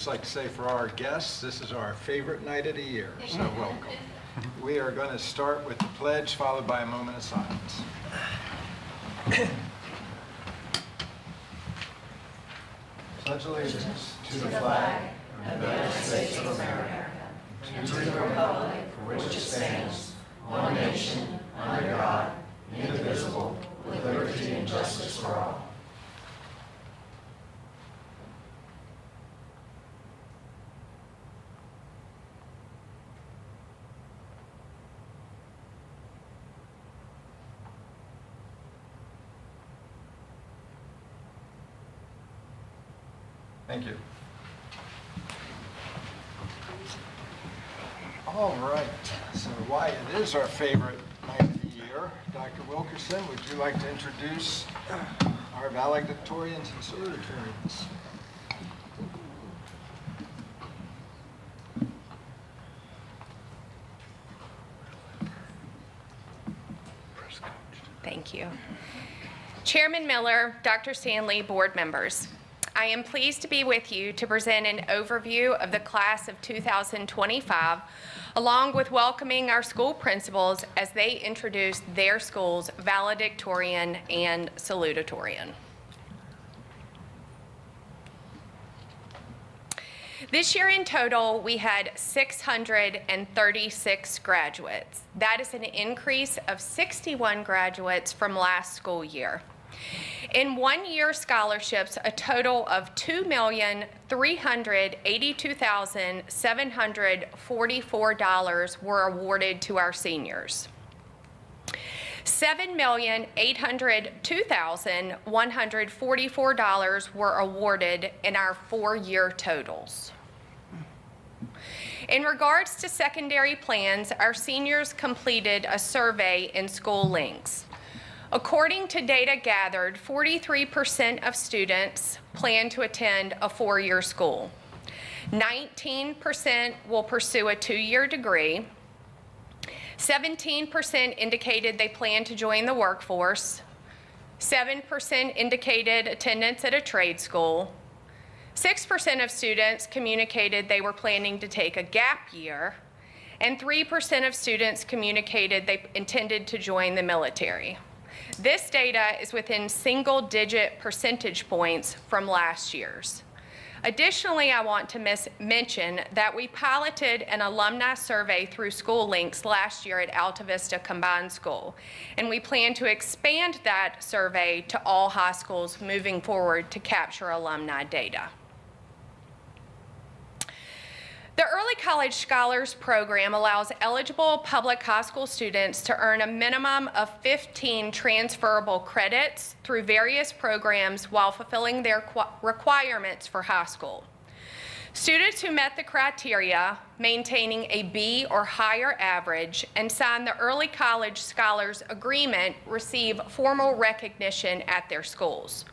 I'd like to say for our guests, this is our favorite night of the year, so welcome. We are going to start with the pledge, followed by a moment of silence. Pledge allegiance to the flag of the United States of America, and to the republic for which it stands, one nation, under God, indivisible, with liberty and justice for all. Thank you. All right, so why it is our favorite night of the year, Dr. Wilkerson, would you like to introduce our valedictorians and salutatorians? Thank you. Chairman Miller, Dr. Stanley, board members. I am pleased to be with you to present an overview of the class of 2025, along with welcoming our school principals as they introduce their school's valedictorian and salutatorian. This year in total, we had 636 graduates. That is an increase of 61 graduates from last school year. In one-year scholarships, a total of $2,382,744 were awarded to our seniors. $7,802,144 were awarded in our four-year totals. In regards to secondary plans, our seniors completed a survey in school links. According to data gathered, 43% of students plan to attend a four-year school. 19% will pursue a two-year degree. 17% indicated they plan to join the workforce. 7% indicated attendance at a trade school. 6% of students communicated they were planning to take a gap year. And 3% of students communicated they intended to join the military. This data is within single-digit percentage points from last year's. Additionally, I want to mention that we piloted an alumni survey through School Links last year at Alta Vista Combined School, and we plan to expand that survey to all high schools moving forward to capture alumni data. The Early College Scholars Program allows eligible public high school students to earn a minimum of 15 transferable credits through various programs while fulfilling their requirements for high school. Students who met the criteria, maintaining a B or higher average, and signed the Early College Scholars Agreement receive formal recognition at their schools.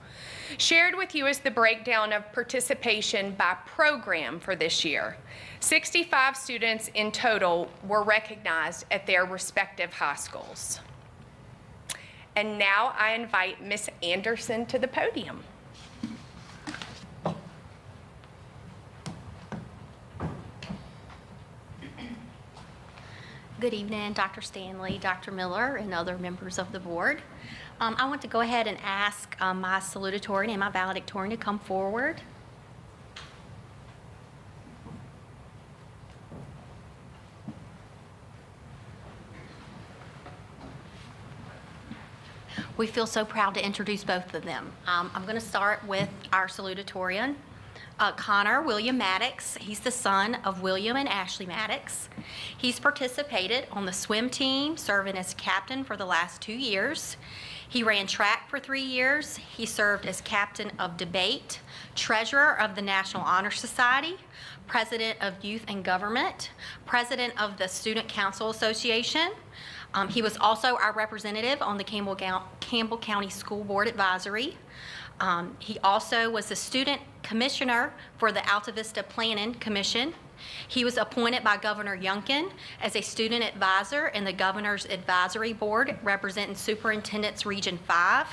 Shared with you is the breakdown of participation by program for this year. 65 students in total were recognized at their respective high schools. And now I invite Ms. Anderson to the podium. Good evening, Dr. Stanley, Dr. Miller, and other members of the board. I want to go ahead and ask my salutatorian and my valedictorian to come forward. We feel so proud to introduce both of them. I'm going to start with our salutatorian, Connor William Maddox. He's the son of William and Ashley Maddox. He's participated on the swim team, serving as captain for the last 2 years. He ran track for 3 years. He served as captain of debate, treasurer of the National Honor Society, president of Youth and Government, president of the Student Council Association. He was also our representative on the Campbell County School Board Advisory. He also was the student commissioner for the Alta Vista Planning Commission. He was appointed by Governor Youngkin as a student advisor in the Governor's Advisory Board representing Superintendent's Region 5.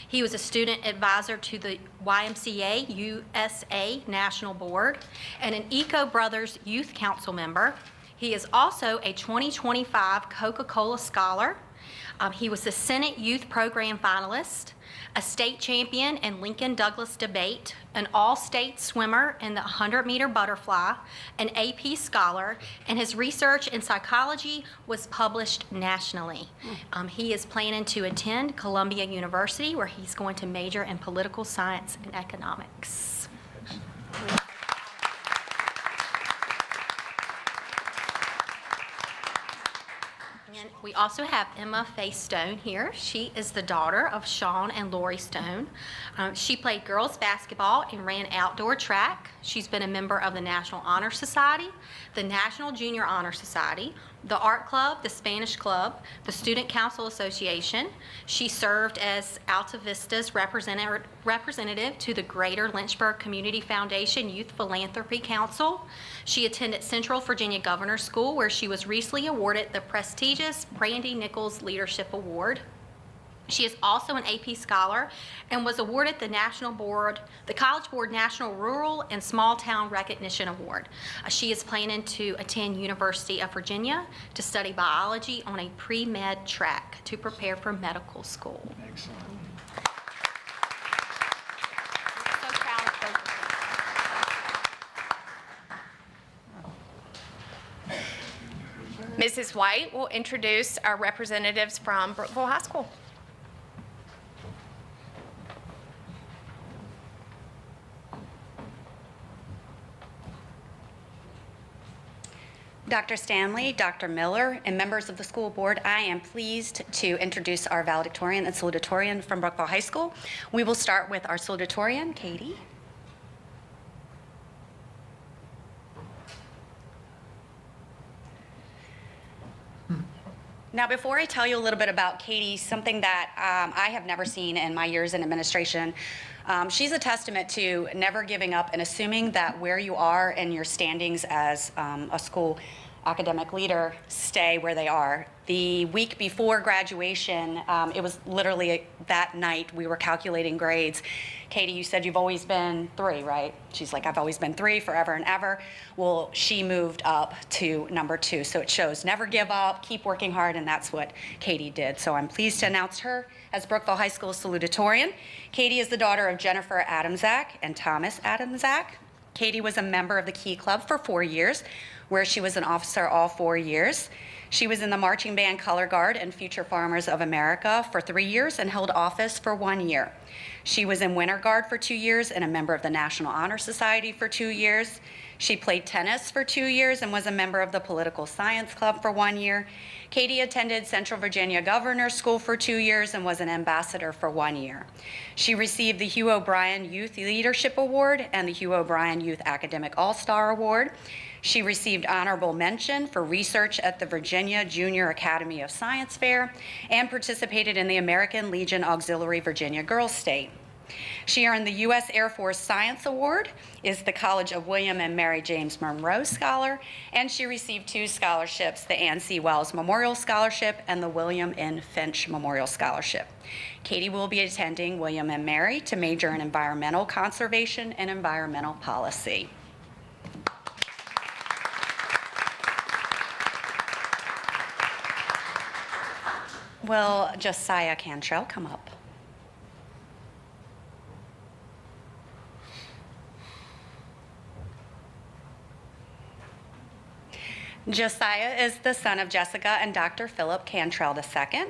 He was a student advisor to the YMCA USA National Board and an Eco Brothers Youth Council member. He is also a 2025 Coca-Cola Scholar. He was the Senate Youth Program finalist, a state champion in Lincoln Douglas debate, an all-state swimmer in the 100-meter butterfly, an AP scholar, and his research in psychology was published nationally. He is planning to attend Columbia University, where he's going to major in political science and economics. And we also have Emma Faye Stone here. She is the daughter of Sean and Lori Stone. She played girls basketball and ran outdoor track. She's been a member of the National Honor Society, the National Junior Honor Society, the Art Club, the Spanish Club, the Student Council Association. She served as Alta Vista's representative to the Greater Lynchburg Community Foundation Youth Philanthropy Council. She attended Central Virginia Governor's School, where she was recently awarded the prestigious Brandy Nichols Leadership Award. She is also an AP scholar and was awarded the College Board National Rural and Small Town Recognition Award. She is planning to attend University of Virginia to study biology on a pre-med track to prepare for medical school. Excellent. So proud of both of them. Mrs. White will introduce our representatives from Brookville High School. Dr. Stanley, Dr. Miller, and members of the school board, I am pleased to introduce our valedictorian and salutatorian from Brookville High School. We will start with our salutatorian, Katie. Now, before I tell you a little bit about Katie, something that I have never seen in my years in administration, she's a testament to never giving up and assuming that where you are in your standings as a school academic leader stay where they are. The week before graduation, it was literally that night we were calculating grades. Katie, you said you've always been 3, right? She's like, I've always been 3 forever and ever. Well, she moved up to number 2. So it shows never give up, keep working hard, and that's what Katie did. So I'm pleased to announce her as Brookville High School salutatorian. Katie is the daughter of Jennifer Adamczak and Thomas Adamczak. Katie was a member of the Key Club for 4 years, where she was an officer all 4 years. She was in the Marching Band Color Guard and Future Farmers of America for 3 years and held office for 1 year. She was in Winter Guard for 2 years and a member of the National Honor Society for 2 years. She played tennis for 2 years and was a member of the Political Science Club for 1 year. Katie attended Central Virginia Governor's School for 2 years and was an ambassador for 1 year. She received the Hugh O'Brien Youth Leadership Award and the Hugh O'Brien Youth Academic All-Star Award. She received honorable mention for research at the Virginia Junior Academy of Science Fair and participated in the American Legion Auxiliary Virginia Girls State. She earned the U.S. Air Force Science Award, is the College of William and Mary James Monroe Scholar, and she received 2 scholarships, the Ann C. Wells Memorial Scholarship and the William N. Finch Memorial Scholarship. Katie will be attending William and Mary to major in environmental conservation and environmental policy. Will Josiah Cantrell come up? Josiah is the son of Jessica and Dr. Philip Cantrell II.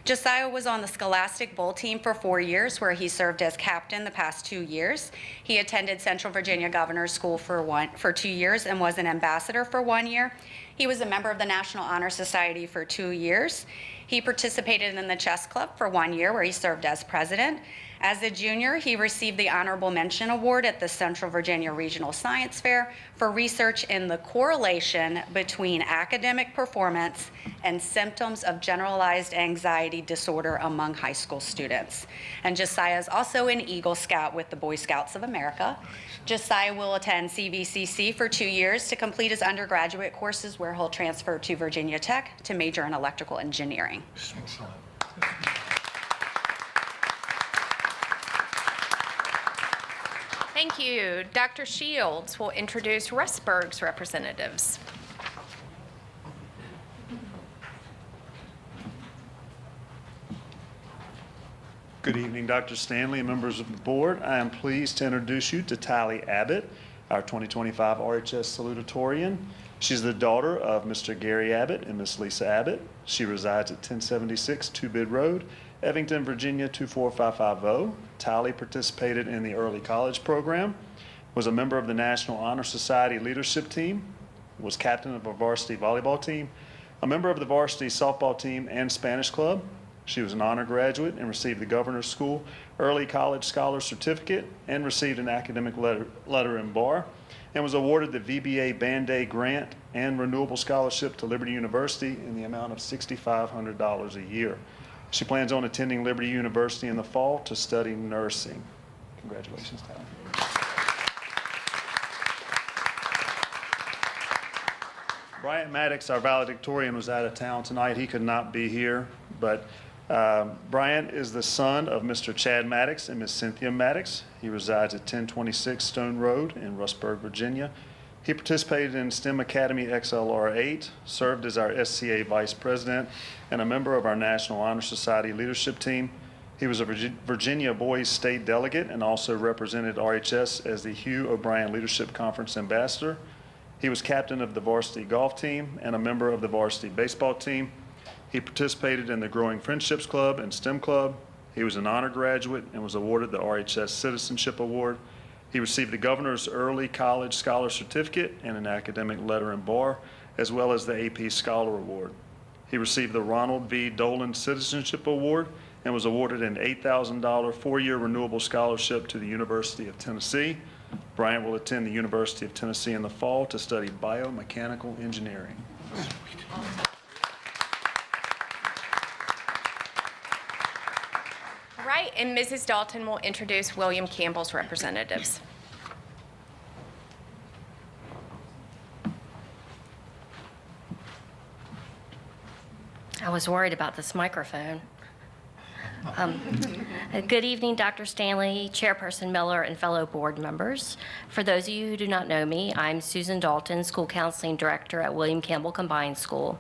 Josiah was on the Scholastic Bowl team for 4 years, where he served as captain the past 2 years. He attended Central Virginia Governor's School for 2 years and was an ambassador for 1 year. He was a member of the National Honor Society for 2 years. He participated in the chess club for 1 year, where he served as president. As a junior, he received the Honorable Mention Award at the Central Virginia Regional Science Fair for research in the correlation between academic performance and symptoms of generalized anxiety disorder among high school students. And Josiah is also an Eagle Scout with the Boy Scouts of America. Josiah will attend CVCC for 2 years to complete his undergraduate courses, where he'll transfer to Virginia Tech to major in electrical engineering. Excellent. Thank you. Dr. Shields will introduce Rustburg's representatives. Good evening, Dr. Stanley and members of the board. I am pleased to introduce you to Tally Abbott, our 2025 RHS salutatorian. She's the daughter of Mr. Gary Abbott and Miss Lisa Abbott. She resides at 1076 Two-Bid Road, Evington, Virginia 24550. Tally participated in the early college program, was a member of the National Honor Society leadership team, was captain of a varsity volleyball team, a member of the varsity softball team and Spanish club. She was an honor graduate and received the Governor's School Early College Scholar Certificate and received an academic letter in bar, and was awarded the VBA Band-Aid Grant and Renewable Scholarship to Liberty University in the amount of $6,500 a year. She plans on attending Liberty University in the fall to study nursing. Congratulations, Tally. Bryant Maddox, our valedictorian, was out of town tonight. He could not be here, but Bryant is the son of Mr. Chad Maddox and Miss Cynthia Maddox. He resides at 1026 Stone Road in Rustburg, Virginia. He participated in STEM Academy XLR 8, served as our SCA Vice President, and a member of our National Honor Society leadership team. He was a Virginia Boys State Delegate and also represented RHS as the Hugh O'Brien Leadership Conference Ambassador. He was captain of the varsity golf team and a member of the varsity baseball team. He participated in the Growing Friendships Club and STEM Club. He was an honor graduate and was awarded the RHS Citizenship Award. He received the Governor's Early College Scholar Certificate and an academic letter in bar, as well as the AP Scholar Award. He received the Ronald V. Dolan Citizenship Award and was awarded an $8,000 four-year renewable scholarship to the University of Tennessee. Bryant will attend the University of Tennessee in the fall to study biomechanical engineering. All right, and Mrs. Dalton will introduce William Campbell's representatives. I was worried about this microphone. Good evening, Dr. Stanley, Chairperson Miller, and fellow board members. For those of you who do not know me, I'm Susan Dalton, School Counseling Director at William Campbell Combined School.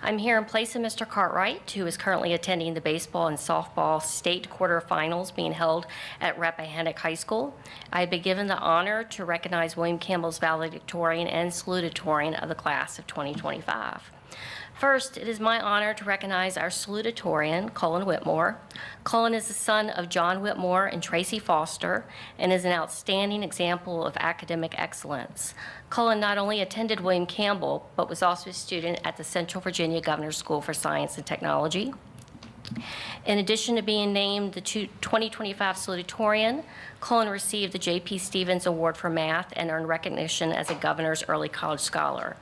I'm here in place of Mr. Cartwright, who is currently attending the baseball and softball state quarterfinals being held at Rappahannock High School. I've been given the honor to recognize William Campbell's valedictorian and salutatorian of the class of 2025. First, it is my honor to recognize our salutatorian, Colin Whitmore. Colin is the son of John Whitmore and Tracy Foster and is an outstanding example of academic excellence. Colin not only attended William Campbell, but was also a student at the Central Virginia Governor's School for Science and Technology. In addition to being named the 2025 salutatorian, Colin received the J.P. Stevens Award for Math and earned recognition as a Governor's Early College Scholar.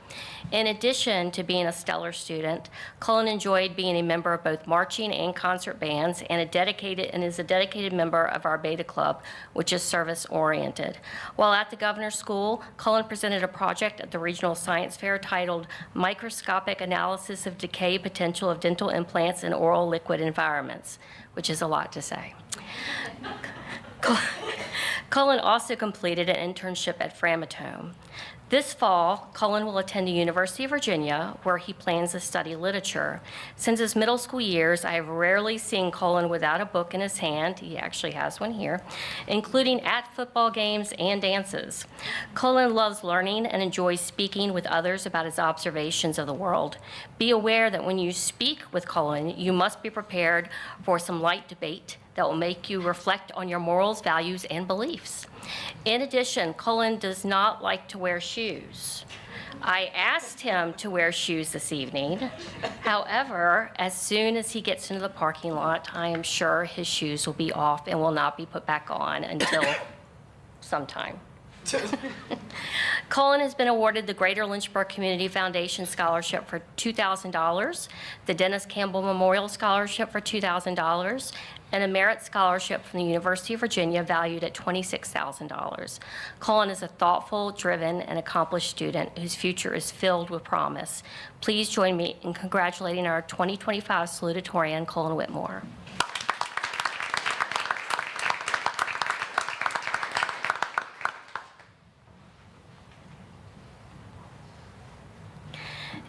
In addition to being a stellar student, Colin enjoyed being a member of both marching and concert bands and is a dedicated member of our Beta Club, which is service-oriented. While at the Governor's School, Colin presented a project at the Regional Science Fair titled Microscopic Analysis of Decay Potential of Dental Implants in Oral Liquid Environments, which is a lot to say. Colin also completed an internship at Framatome. This fall, Colin will attend the University of Virginia, where he plans to study literature. Since his middle school years, I have rarely seen Colin without a book in his hand. He actually has one here, including at football games and dances. Colin loves learning and enjoys speaking with others about his observations of the world. Be aware that when you speak with Colin, you must be prepared for some light debate that will make you reflect on your morals, values, and beliefs. In addition, Colin does not like to wear shoes. I asked him to wear shoes this evening. However, as soon as he gets into the parking lot, I am sure his shoes will be off and will not be put back on until sometime. Colin has been awarded the Greater Lynchburg Community Foundation Scholarship for $2,000, the Dennis Campbell Memorial Scholarship for $2,000, and a Merit Scholarship from the University of Virginia valued at $26,000. Colin is a thoughtful, driven, and accomplished student whose future is filled with promise. Please join me in congratulating our 2025 salutatorian, Colin Whitmore.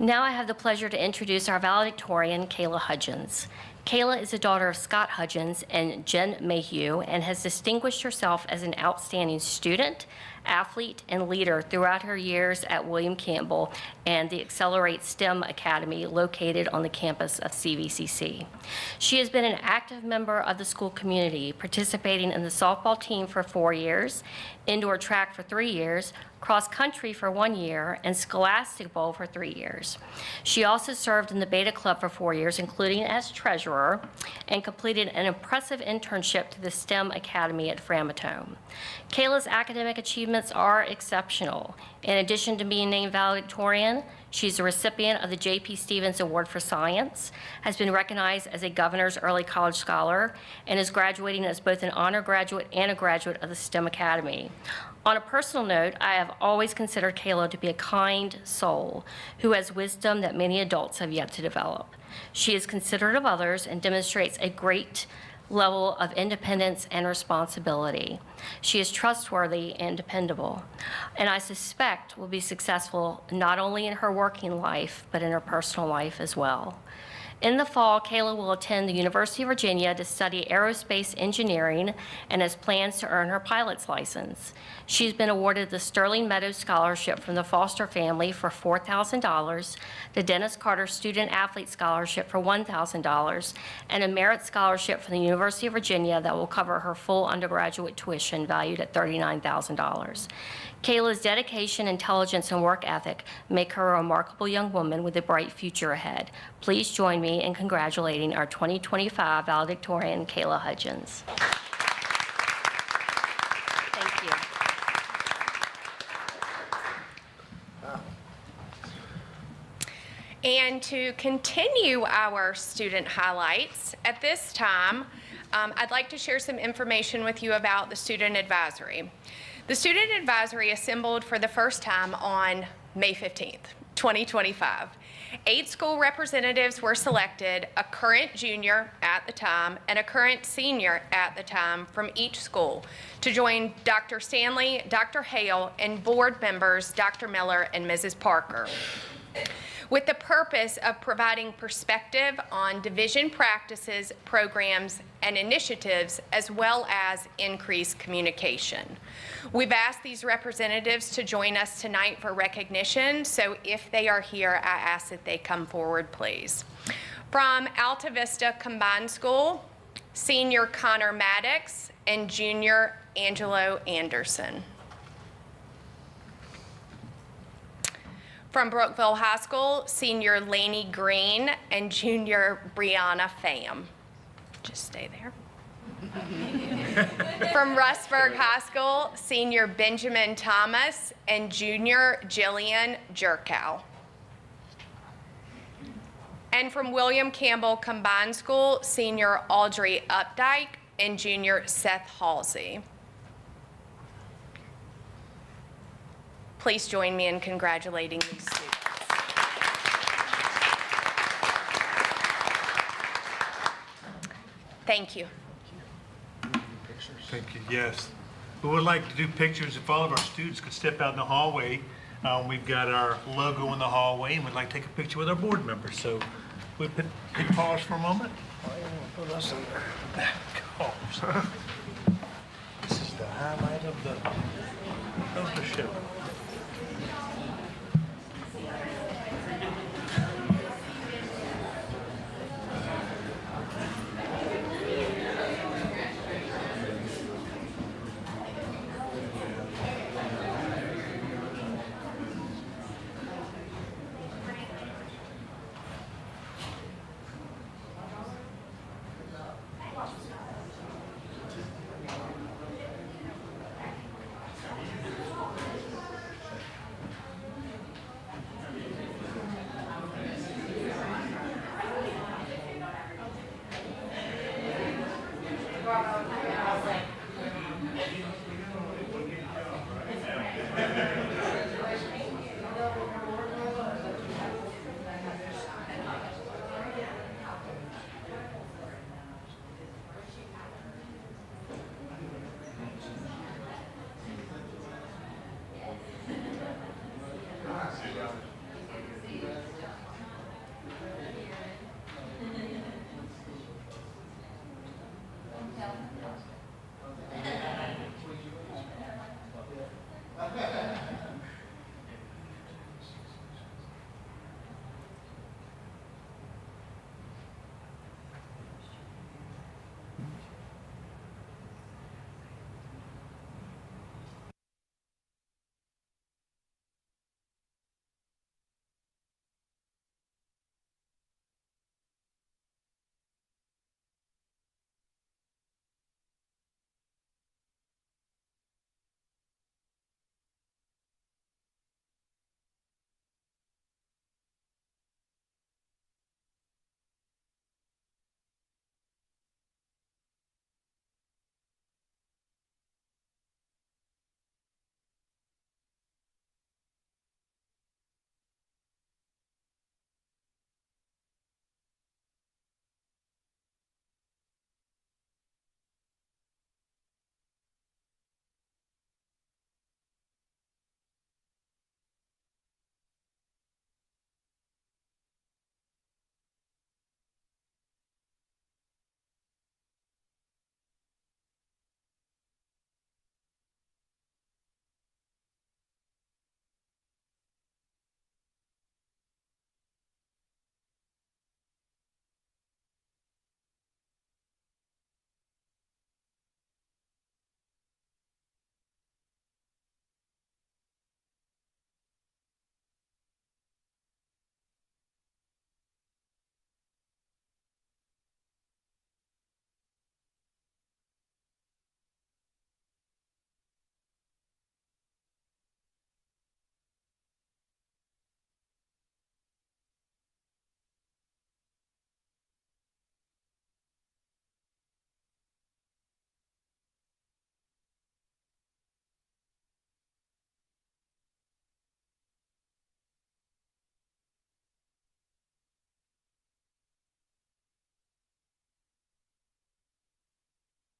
Now I have the pleasure to introduce our valedictorian, Kayla Hudgens. Kayla is the daughter of Scott Hudgens and Jen Mayhew and has distinguished herself as an outstanding student, athlete, and leader throughout her years at William Campbell and the Accelerate STEM Academy located on the campus of CVCC. She has been an active member of the school community, participating in the softball team for 4 years, indoor track for 3 years, cross country for 1 year, and Scholastic Bowl for 3 years. She also served in the Beta Club for 4 years, including as treasurer, and completed an impressive internship to the STEM Academy at Framatome. Kayla's academic achievements are exceptional. In addition to being named valedictorian, she's a recipient of the J.P. Stevens Award for Science, has been recognized as a Governor's Early College Scholar, and is graduating as both an honor graduate and a graduate of the STEM Academy. On a personal note, I have always considered Kayla to be a kind soul who has wisdom that many adults have yet to develop. She is considerate of others and demonstrates a great level of independence and responsibility. She is trustworthy and dependable, and I suspect will be successful not only in her working life, but in her personal life as well. In the fall, Kayla will attend the University of Virginia to study aerospace engineering and has plans to earn her pilot's license. She's been awarded the Sterling Meadows Scholarship from the Foster family for $4,000, the Dennis Carter Student Athlete Scholarship for $1,000, and a Merit Scholarship from the University of Virginia that will cover her full undergraduate tuition valued at $39,000. Kayla's dedication, intelligence, and work ethic make her a remarkable young woman with a bright future ahead. Please join me in congratulating our 2025 valedictorian, Kayla Hudgens. Thank you. And to continue our student highlights, at this time, I'd like to share some information with you about the Student Advisory. The Student Advisory assembled for the first time on May 15th, 2025. 8 school representatives were selected, a current junior at the time and a current senior at the time from each school, to join Dr. Stanley, Dr. Hale, and board members Dr. Miller and Mrs. Parker, with the purpose of providing perspective on division practices, programs, and initiatives, as well as increased communication. We've asked these representatives to join us tonight for recognition, so if they are here, I ask that they come forward, please. From Alta Vista Combined School, Senior Connor Maddox and Junior Angelo Anderson. From Brookville High School, Senior Laney Green and Junior Brianna Pham. Just stay there. From Rustburg High School, Senior Benjamin Thomas and Junior Jillian Jerkow. And from William Campbell Combined School, Senior Audrey Updike and Junior Seth Halsey. Please join me in congratulating these students. Thank you. Thank you, yes. We would like to do pictures if all of our students could step out in the hallway. We've got our logo in the hallway, and we'd like to take a picture with our board members. So we could pause for a moment. Put us in there. Gosh. This is the highlight of the show.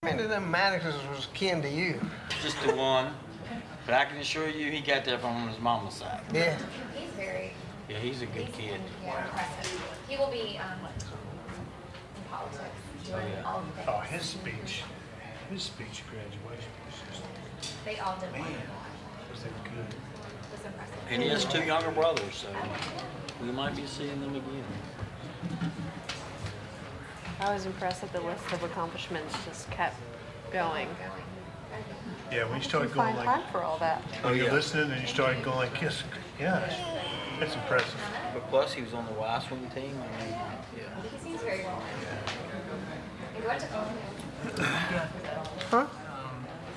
How many of them Maddoxes was kin to you? Just the one, but I can assure you he got that from his mama's side. Yeah. He's very, Yeah, he's a good kid. impressive. He will be in politics, doing all the things. Oh, his speech at graduation was just, They all did well. was that good? It was impressive. And he has 2 younger brothers, so we might be seeing them again. I was impressed that the list of accomplishments just kept going. Yeah, when you started You going find like, time for all that. when you're listening and you started going like, yes, that's impressive. But plus, he was on the Y swing team. I mean, yeah. He seems very well. He went to Huh?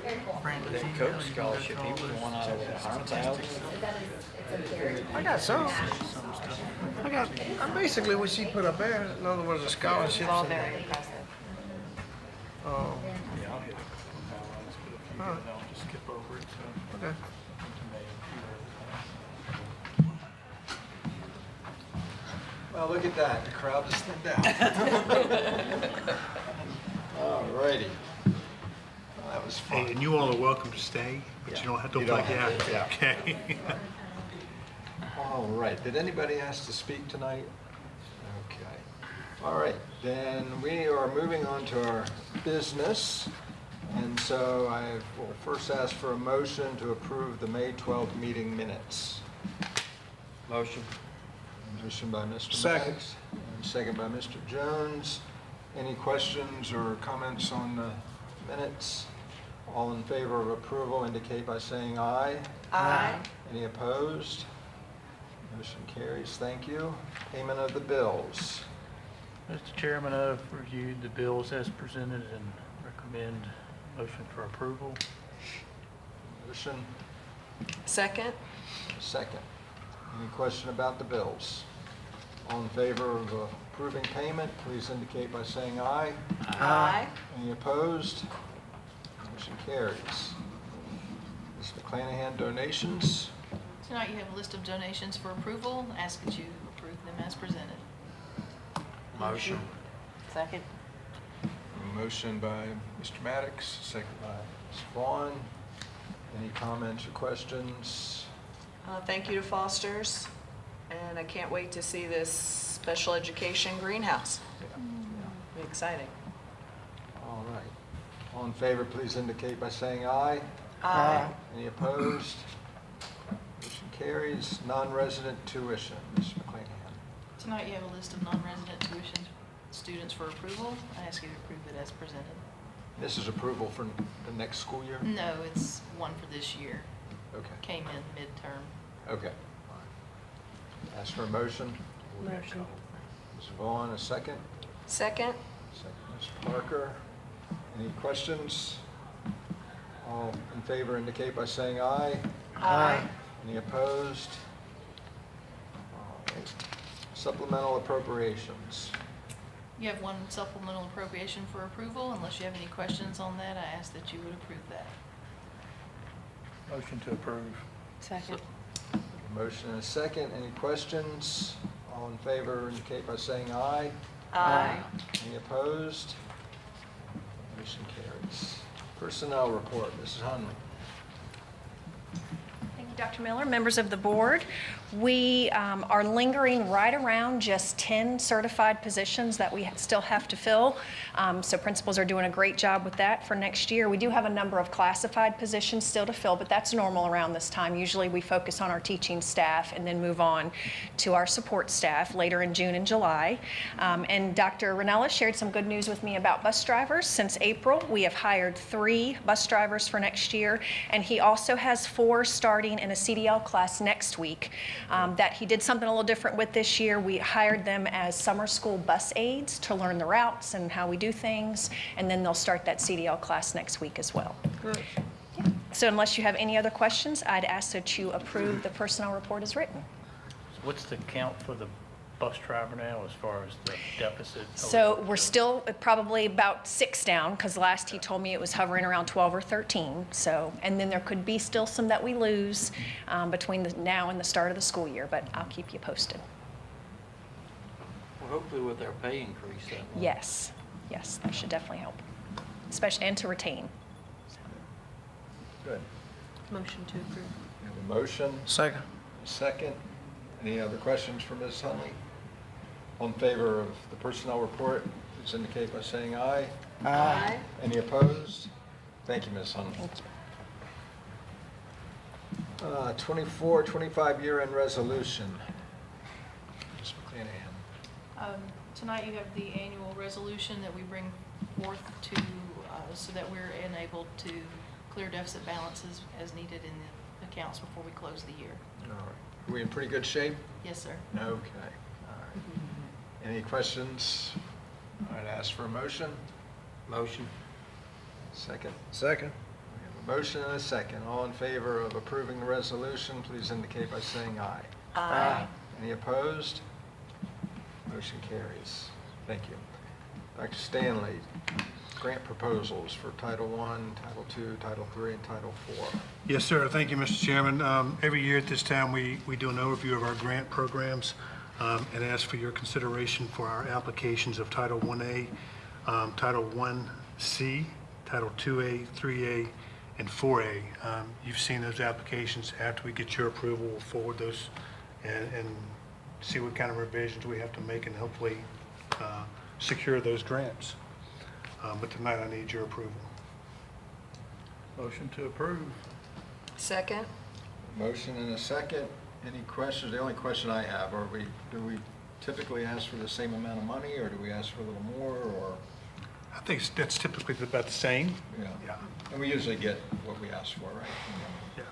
very cool. That Coke scholarship, he was one out of 100,000. I got some. I basically what she put up there. In other words, the scholarships. It's all and- very impressive. Yeah, I'll hit it. I'll just skip over it. So. Okay. Well, look at that. The crowd just thinned out. All righty. Well, that was Hey, fun. and you all are welcome to stay, but you don't have to You feel don't like you have have to, to. yeah. Okay. All right. Did anybody ask to speak tonight? Okay. All right. Then we are moving on to our business. And so I will first ask for a motion to approve the May 12th meeting minutes. Motion. Motion by Mr. Second. Maddox, and second by Mr. Jones. Any questions or comments on the minutes? All in favor of approval indicate by saying aye. Aye. Any opposed? Motion carries. Thank you. Payment of the bills. Mr. Chairman, I've reviewed the bills as presented and recommend motion for approval. Motion, Second? second. Any question about the bills? All in favor of approving payment, please indicate by saying aye. Aye. Any opposed? Motion carries. Ms. McClanahan, donations. Tonight you have a list of donations for approval. Ask that you approve them as presented. Motion. Second? Motion by Mr. Maddox, second by Ms. Vaughn. Any comments or questions? Thank you to Foster's And I can't wait to see this special education greenhouse. Be exciting. All right. All in favor, please indicate by saying aye. Aye. Any opposed? Motion carries. Non-resident tuition, Ms. McClanahan. Tonight you have a list of non-resident tuition students for approval. I ask you to approve it as presented. This is approval for the next school year? No, it's one for this year. Okay. Came in midterm. Okay. All right. Ask for a motion. Motion. Ms. Vaughn, a second. Second? Second, Ms. Parker. Any questions? All in favor indicate by saying aye. Aye. Any opposed? All right. Supplemental appropriations. You have one supplemental appropriation for approval. Unless you have any questions on that, I ask that you would approve that. Motion to approve. Second. A motion and a second. Any questions? All in favor indicate by saying aye. Aye. Any opposed? Motion carries. Personnel report, Mrs. Hunley. Thank you, Dr. Miller, members of the board. We are lingering right around just 10 certified positions that we still have to fill. So principals are doing a great job with that for next year. We do have a number of classified positions still to fill, but that's normal around this time. Usually we focus on our teaching staff and then move on to our support staff later in June and July. And Dr. Ranella shared some good news with me about bus drivers. Since April, we have hired 3 bus drivers for next year, and he also has 4 starting in a CDL class next week. That he did something a little different with this year. We hired them as summer school bus aides to learn the routes and how we do things, and then they'll start that CDL class next week as well. Good. Yeah. So unless you have any other questions, I'd ask that you approve the personnel report as written. What's the count for the bus driver now as far as the deficit? So we're still probably about 6 down, because last he told me it was hovering around 12 or 13. So, and then there could be still some that we lose between now and the start of the school year, but I'll keep you posted. Well, hopefully with our pay increase that will. Yes, yes, that should definitely help, especially, and to retain. Good. Motion to approve. We have a motion. Second. A second. Any other questions for Ms. Hunley? All in favor of the personnel report, please indicate by saying aye. Aye. Any opposed? Thank you, Ms. Hunley. Thank you. 24, 25 year-end resolution. Ms. McClanahan. Tonight you have the annual resolution that we bring forth to, so that we're enabled to clear deficit balances as needed in the accounts before we close the year. All right. Are we in pretty good shape? Yes, sir. Okay. All right. Any questions? I'd ask for a motion. Motion. Second. Second. We have a motion and a second. All in favor of approving the resolution, please indicate by saying aye. Aye. Any opposed? Motion carries. Thank you. Dr. Stanley, grant proposals for Title I, Title II, Title III, and Title IV. Yes, sir. Thank you, Mr. Chairman. Every year at this time, we do an overview of our grant programs and ask for your consideration for our applications of Title I-A, Title I-C, Title II-A, 3A, and 4A. You've seen those applications. After we get your approval, we'll forward those and see what kind of revisions we have to make and hopefully secure those grants. But tonight, I need your approval. Motion to approve. Second? Motion and a second. Any questions? The only question I have, do we typically ask for the same amount of money, or do we ask for a little more, or? I think that's typically about the same. Yeah. Yeah. And we usually get what we ask for, right? Yeah.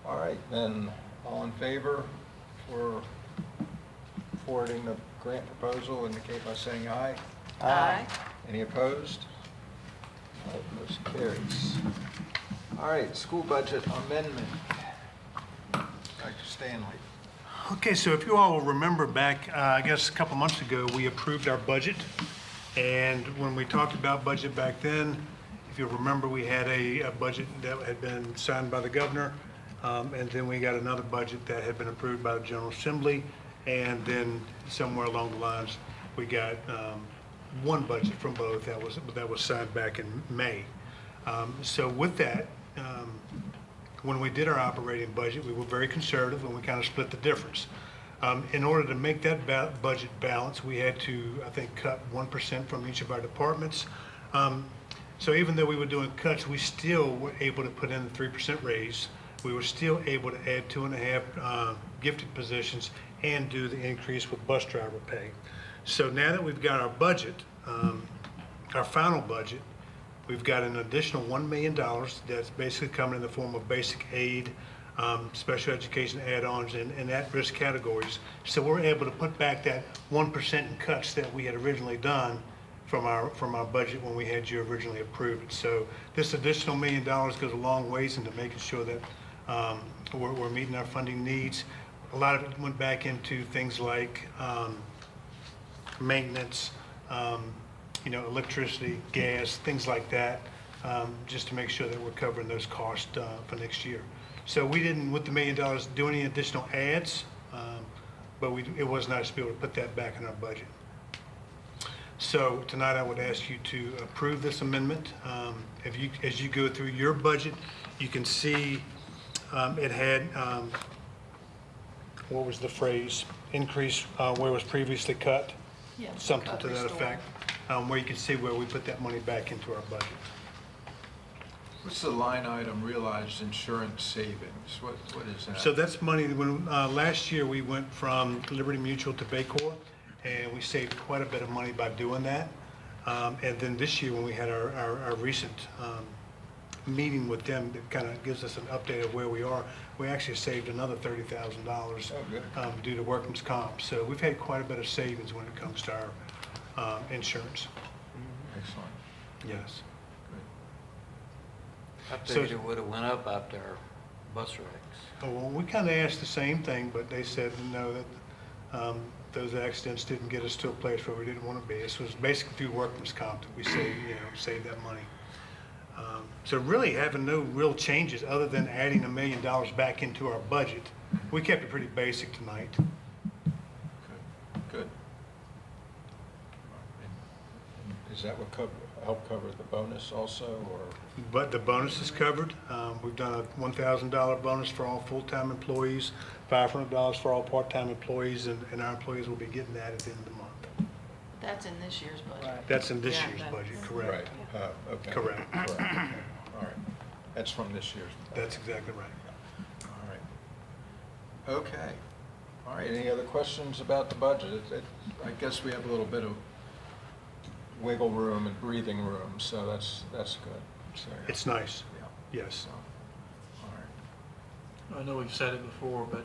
All right, then, all in favor for forwarding the grant proposal, indicate by saying aye. Aye. Any opposed? All right, motion carries. All right, school budget amendment. Dr. Stanley. Okay, so if you all will remember back, I guess a couple months ago, we approved our budget. And when we talked about budget back then, if you remember, we had a budget that had been signed by the governor. And then we got another budget that had been approved by the General Assembly. And then somewhere along the lines, we got one budget from both that was signed back in May. So with that, when we did our operating budget, we were very conservative and we kind of split the difference. In order to make that budget balance, we had to, I think, cut 1% from each of our departments. So even though we were doing cuts, we still were able to put in the 3% raise. We were still able to add 2.5 gifted positions and do the increase with bus driver pay. So now that we've got our budget, our final budget, we've got an additional $1 million that's basically coming in the form of basic aid, special education add-ons, and at-risk categories. So we're able to put back that 1% in cuts that we had originally done from our budget when we had you originally approved it. So this additional $1 million goes a long ways into making sure that we're meeting our funding needs. A lot of it went back into things like maintenance, electricity, gas, things like that, just to make sure that we're covering those costs for next year. So we didn't, with the $1 million, do any additional ads, but it was nice to be able to put that back in our budget. So tonight I would ask you to approve this amendment. As you go through your budget, you can see it had, what was the phrase? Increase where it was previously cut? Yeah, Something cut, to that restore. effect, where you can see where we put that money back into our budget. What's the line item realized insurance savings? What is that? So that's money, when, last year we went from Liberty Mutual to Baycor, and we saved quite a bit of money by doing that. And then this year, when we had our recent meeting with them, that kind of gives us an update of where we are, we actually saved another $30,000 due to workman's comp. So we've had quite a bit of savings when it comes to our insurance. Excellent. Yes. I figured it would have went up after our bus wrecks. Oh, well, we kind of asked the same thing, but they said no, that those accidents didn't get us to a place where we didn't want to be. This was basically through workman's comp that we saved that money. So really having no real changes other than adding $1 million back into our budget. We kept it pretty basic tonight. Good. Is that what helped cover the bonus also, or? But the bonus is covered. We've done a $1,000 bonus for all full-time employees, $500 for all part-time employees, and our employees will be getting that at the end of the month. That's in this year's budget. That's in this year's budget, correct? Right. Okay. Correct. Correct. Okay. All right. That's from this year's. That's exactly right. All right. Okay. All right. Any other questions about the budget? I guess we have a little bit of wiggle room and breathing room, so that's good. So, yeah. It's nice. Yeah. Yes. So, all right. I know we've said it before, but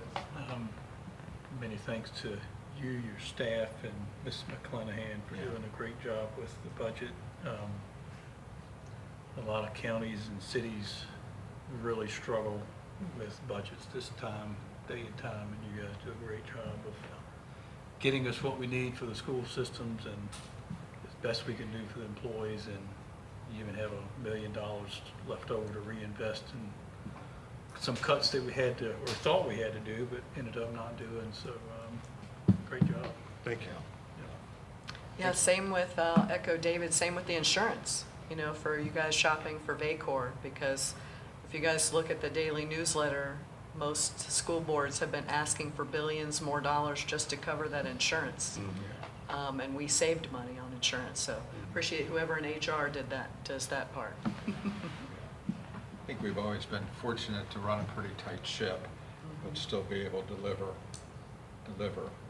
many thanks to you, your staff, and Ms. McClanahan for doing a great job with the budget. A lot of counties and cities really struggle with budgets this time, day and time, and you guys do a great job of getting us what we need for the school systems and as best we can do for the employees, and you even have $1 million left over to reinvest in some cuts that we had to, or thought we had to do, but ended up not doing, so great job. Thank you. Yeah, same with, echo David, same with the insurance, for you guys shopping for Vacor, because if you guys look at the daily newsletter, most school boards have been asking for billions more dollars just to cover that insurance. And we saved money on insurance, so appreciate whoever in HR does that part. I think we've always been fortunate to run a pretty tight ship, but still be able to deliver.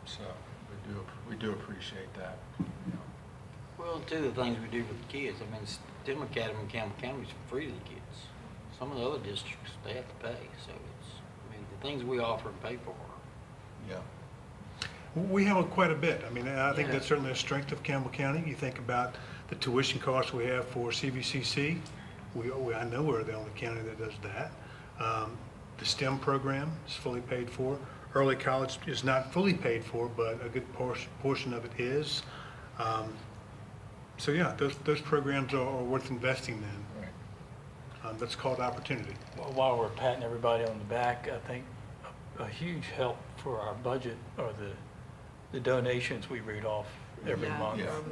So we do appreciate that. Well, two of the things we do for the kids, I mean, STEM Academy in Campbell County is free to the kids. Some of the other districts, they have to pay, so the things we offer and pay for. Yeah. We have quite a bit. I mean, I think Yeah. that's certainly a strength of Campbell County. You think about the tuition costs we have for CVCC. I know we're the only county that does that. The STEM program is fully paid for. Early college is not fully paid for, but a good portion of it is. So yeah, those programs are worth investing in. Right. That's called opportunity. Well, while we're patting everybody on the back, I think a huge help for our budget are the donations we read off every Yeah, month. from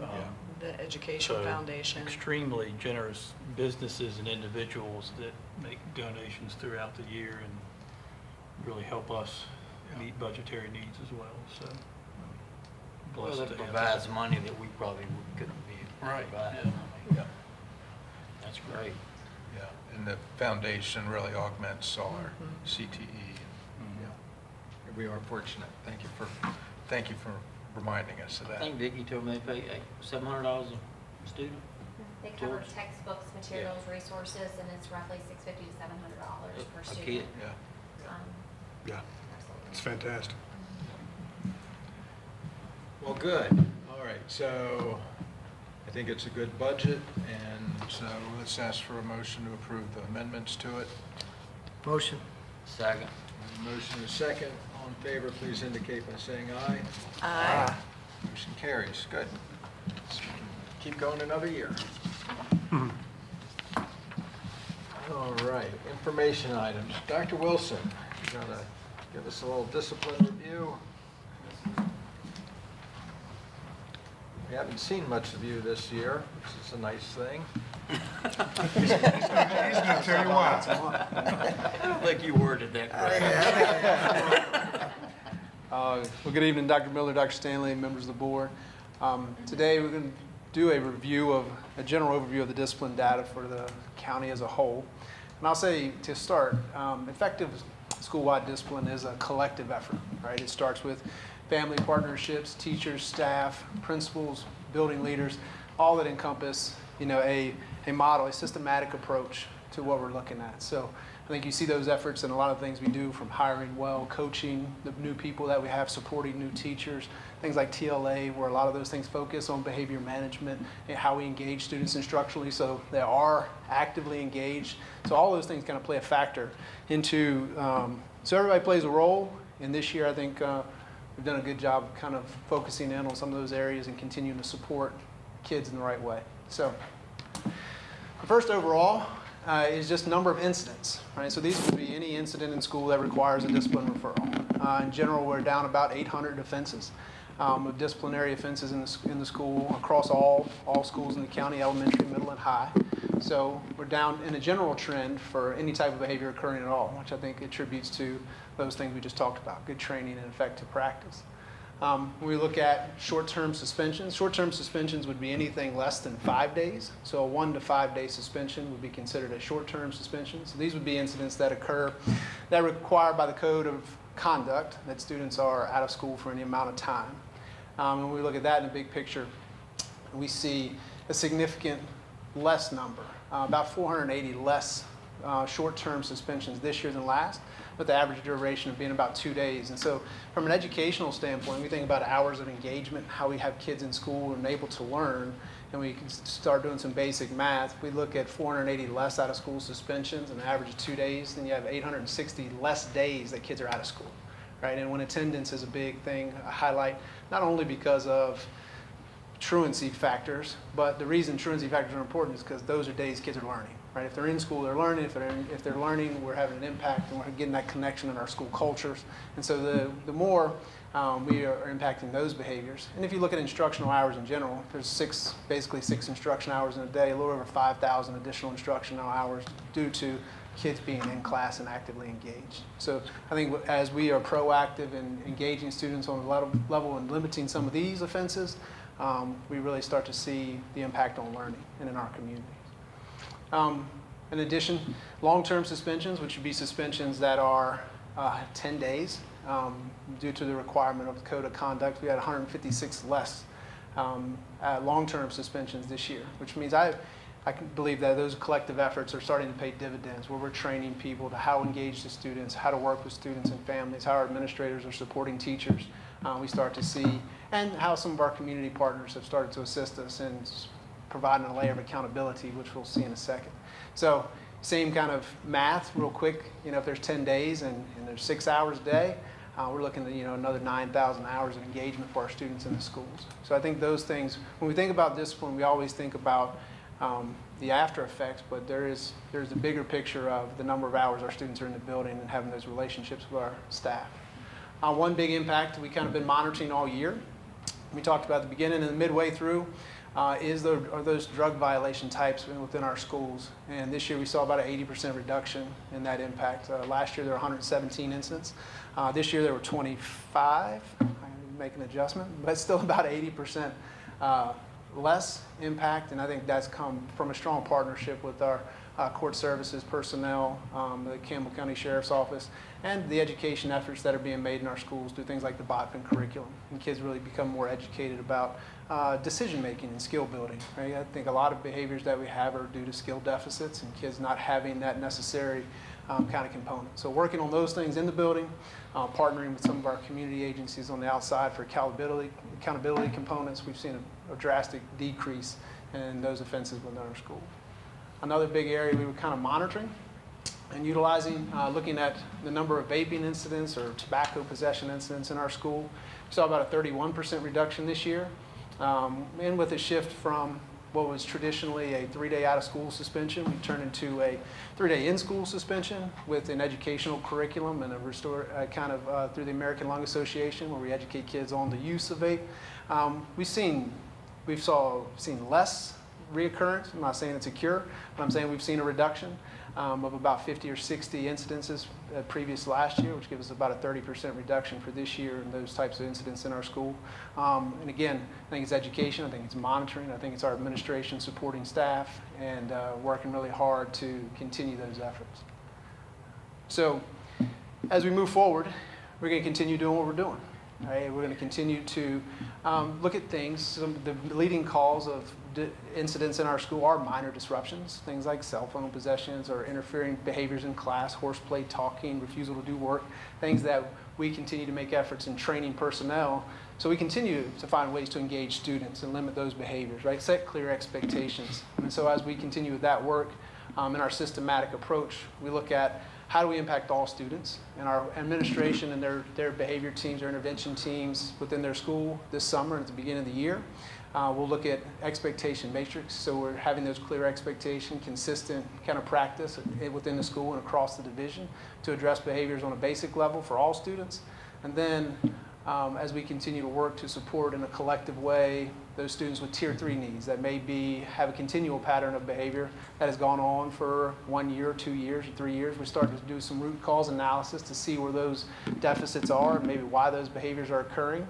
the Education So Foundation. extremely generous businesses and individuals that make donations throughout the year and really help us meet budgetary needs as well, so. Well, blessed that to have provides money that we probably couldn't be Right, providing. yeah. I mean, Yeah, that's great. yeah, and the foundation really augments our CTE. Yeah. We are fortunate. Thank you for reminding us of I that. think Vicki told me they pay $700 a student. They cover George? textbooks, materials, resources, and it's roughly $650 to $700 per A student. kid. Yeah. Yeah, Absolutely. it's fantastic. Well, good. All right, so I think it's a good budget, and so let's ask for a motion to approve the amendments to it. Motion. Second. Motion is second. All in favor, please indicate by saying aye. Aye. Motion carries. Good. So we can keep going another year. All right, information items. Dr. Wilson, you're going to give us a little discipline review. We haven't seen much of you this year, which is a nice thing. He's gonna tell you why. I don't think you worded that correctly. Well, good evening, Dr. Miller, Dr. Stanley, members of the board. Today, we're going to do a general overview of the discipline data for the county as a whole. And I'll say, to start, effective school-wide discipline is a collective effort, right? It starts with family partnerships, teachers, staff, principals, building leaders, all that encompass, a model, a systematic approach to what we're looking at. So I think you see those efforts in a lot of things we do, from hiring well, coaching the new people that we have, supporting new teachers, things like TLA, where a lot of those things focus on behavior management and how we engage students instructionally so they are actively engaged. So all those things kind of play a factor into, so everybody plays a role. And this year, I think we've done a good job of kind of focusing in on some of those areas and continuing to support kids in the right way. So the first overall is just number of incidents, right? So these would be any incident in school that requires a discipline referral. In general, we're down about 800 offenses of disciplinary offenses in the school across all schools in the county, elementary, middle, and high. So we're down in a general trend for any type of behavior occurring at all, which I think attributes to those things we just talked about, good training and effective practice. When we look at short-term suspensions would be anything less than 5 days. So a 1 to 5 day suspension would be considered a short-term suspension. So these would be incidents that occur that are required by the code of conduct that students are out of school for any amount of time. When we look at that in the big picture, we see a significant less number, about 480 less short-term suspensions this year than last, with the average duration of being about 2 days. And so from an educational standpoint, we think about hours of engagement, how we have kids in school and able to learn, and we can start doing some basic math. We look at 480 less out of school suspensions, an average of 2 days, then you have 860 less days that kids are out of school, right? And when attendance is a big thing, a highlight, not only because of truancy factors, but the reason truancy factors are important is because those are days kids are learning, right? If they're in school, they're learning. If they're learning, we're having an impact, and we're getting that connection in our school cultures. And so the more we are impacting those behaviors. And if you look at instructional hours in general, there's basically six instruction hours in a day, a little over 5,000 additional instructional hours due to kids being in class and actively engaged. So I think as we are proactive in engaging students on the level and limiting some of these offenses, we really start to see the impact on learning and in our communities. In addition, long-term suspensions, which would be suspensions that are 10 days, due to the requirement of the Code of Conduct, we had 156 less long-term suspensions this year, which means I can believe that those collective efforts are starting to pay dividends, where we're training people to how to engage the students, how to work with students and families, how our administrators are supporting teachers. We start to see, and how some of our community partners have started to assist us in providing a layer of accountability, which we'll see in a second. So same kind of math real quick, if there's 10 days and there's 6 hours a day, we're looking at another 9,000 hours of engagement for our students in the schools. So I think those things, when we think about discipline, we always think about the after effects, but there's the bigger picture of the number of hours our students are in the building and having those relationships with our staff. One big impact we kind of been monitoring all year we talked about at the beginning and the midway through, are those drug violation types within our schools. And this year we saw about an 80% reduction in that impact. Last year there were 117 incidents. This year there were 25. I can make an adjustment, but still about 80% less impact. And I think that's come from a strong partnership with our court services personnel, the Campbell County Sheriff's Office, and the education efforts that are being made in our schools through things like the BOTFIN curriculum. And kids really become more educated about decision making and skill building. Right? I think a lot of behaviors that we have are due to skill deficits and kids not having that necessary kind of component. So working on those things in the building, partnering with some of our community agencies on the outside for accountability components, we've seen a drastic decrease in those offenses within our school. Another big area we were kind of monitoring and utilizing, looking at the number of vaping incidents or tobacco possession incidents in our school. We saw about a 31% reduction this year, and with a shift from what was traditionally a 3-day out-of-school suspension, we turned into a 3-day in-school suspension with an educational curriculum and through the American Lung Association, where we educate kids on the use of vape. We've seen less reoccurrence. I'm not saying it's a cure, but I'm saying we've seen a reduction of about 50 or 60 incidences previous last year, which gives us about a 30% reduction for this year in those types of incidents in our school. And again, I think it's education, I think it's monitoring, I think it's our administration supporting staff and working really hard to continue those efforts. So as we move forward, we're going to continue doing what we're doing. Right? We're going to continue to look at things. Some of the leading cause of incidents in our school are minor disruptions, things like cell phone possessions or interfering behaviors in class, horseplay, talking, refusal to do work, things that we continue to make efforts in training personnel. So we continue to find ways to engage students and limit those behaviors, right? Set clear expectations. And so as we continue with that work in our systematic approach, we look at how do we impact all students, and our administration and their behavior teams, their intervention teams within their school this summer and at the beginning of the year. We'll look at expectation matrix, so we're having those clear expectation, consistent kind of practice within the school and across the division to address behaviors on a basic level for all students. And then as we continue to work to support in a collective way those students with Tier 3 needs that may have a continual pattern of behavior that has gone on for 1 year, 2 years, or 3 years. We started to do some root cause analysis to see where those deficits are and maybe why those behaviors are occurring.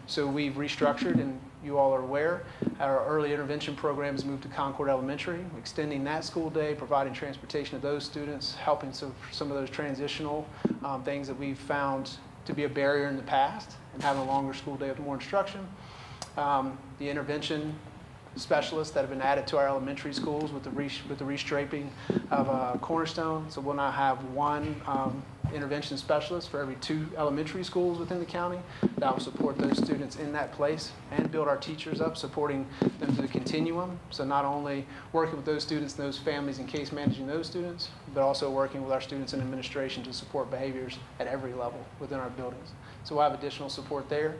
So we've restructured, and you all are aware, our early intervention program has moved to Concord Elementary, extending that school day, providing transportation to those students, helping some of those transitional things that we've found to be a barrier in the past, and having a longer school day with more instruction. The intervention specialists that have been added to our elementary schools with the restraping of Cornerstone. So we'll now have one intervention specialist for every 2 elementary schools within the county that will support those students in that place and build our teachers up, supporting them through the continuum. So not only working with those students and those families and case managing those students, but also working with our students in administration to support behaviors at every level within our buildings. So we'll have additional support there.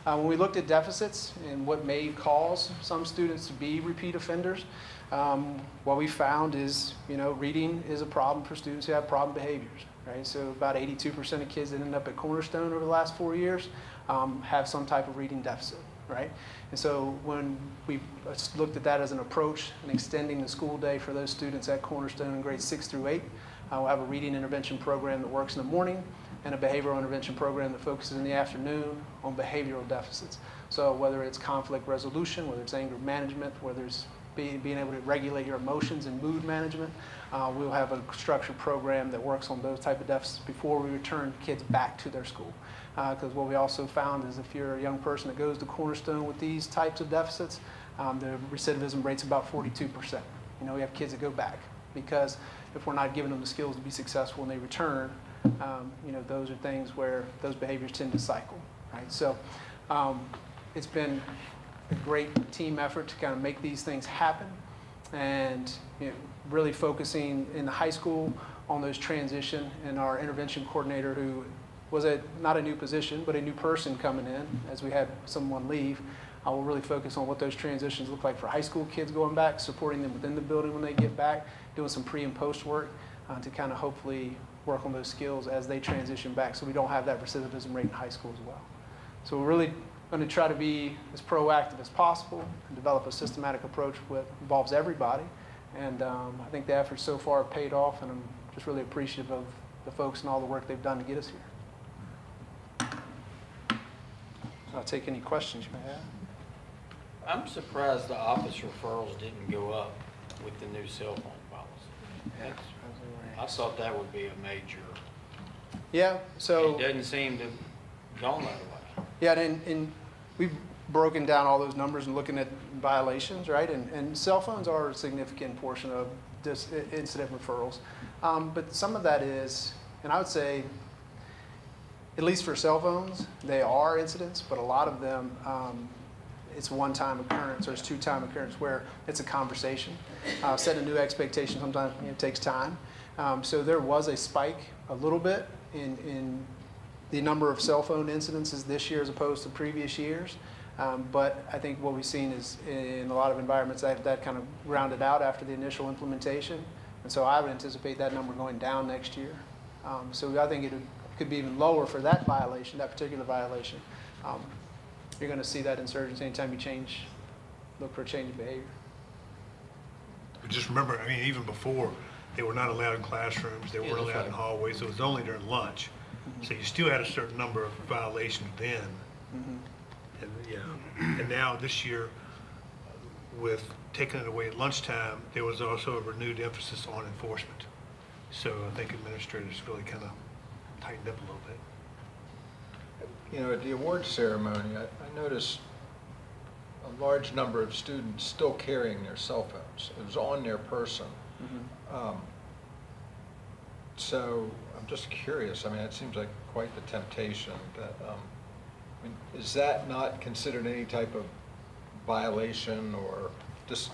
When we looked at deficits and what may cause some students to be repeat offenders, what we found is, reading is a problem for students who have problem behaviors, right? So about 82% of kids that end up at Cornerstone over the last 4 years have some type of reading deficit, right? And so when we looked at that as an approach and extending the school day for those students at Cornerstone in grades 6 through 8, we'll have a reading intervention program that works in the morning and a behavioral intervention program that focuses in the afternoon on behavioral deficits. So whether it's conflict resolution, whether it's anger management, whether it's being able to regulate your emotions and mood management, we'll have a structured program that works on those type of deficits before we return kids back to their school. Because what we also found is if you're a young person that goes to Cornerstone with these types of deficits, the recidivism rate's about 42%. We have kids that go back because if we're not giving them the skills to be successful when they return, those are things where those behaviors tend to cycle, right? So it's been a great team effort to kind of make these things happen, and really focusing in the high school on those transition, and our intervention coordinator, who was not a new position, but a new person coming in as we had someone leave, will really focus on what those transitions look like for high school kids going back, supporting them within the building when they get back, doing some pre and post work to kind of hopefully work on those skills as they transition back so we don't have that recidivism rate in high school as well. So we're really going to try to be as proactive as possible and develop a systematic approach that involves everybody. And I think the efforts so far have paid off, and I'm just really appreciative of the folks and all the work they've done to get us here. I'll take any questions you may have. I'm surprised the office referrals didn't go up with the new cell phone policy. I thought that would be a major, Yeah, so. it doesn't seem to have gone that way. Yeah, and we've broken down all those numbers and looking at violations, right? And cell phones are a significant portion of this incident referrals. But some of that is, and I would say, at least for cell phones, they are incidents, but a lot of them, it's one-time occurrence or it's two-time occurrence where it's a conversation. Setting a new expectation sometimes takes time. So there was a spike a little bit in the number of cell phone incidences this year as opposed to previous years. But I think what we've seen is in a lot of environments that kind of rounded out after the initial implementation. And so I would anticipate that number going down next year. So I think it could be even lower for that violation, that particular violation. You're going to see that insurgence anytime you look for a change in behavior. But just remember, I mean, even before, they were not allowed in classrooms, they weren't allowed in hallways, so it was only during lunch. So you still had a certain number of violations then. And, and now this year, with taking it away at lunchtime, there was also a renewed emphasis on enforcement. So I think administrators really kind of tightened up a little bit. You know, at the award ceremony, I noticed a large number of students still carrying their cell phones. It was on their person. So I'm just curious. I mean, it seems like quite the temptation. That I mean, is that not considered any type of violation, or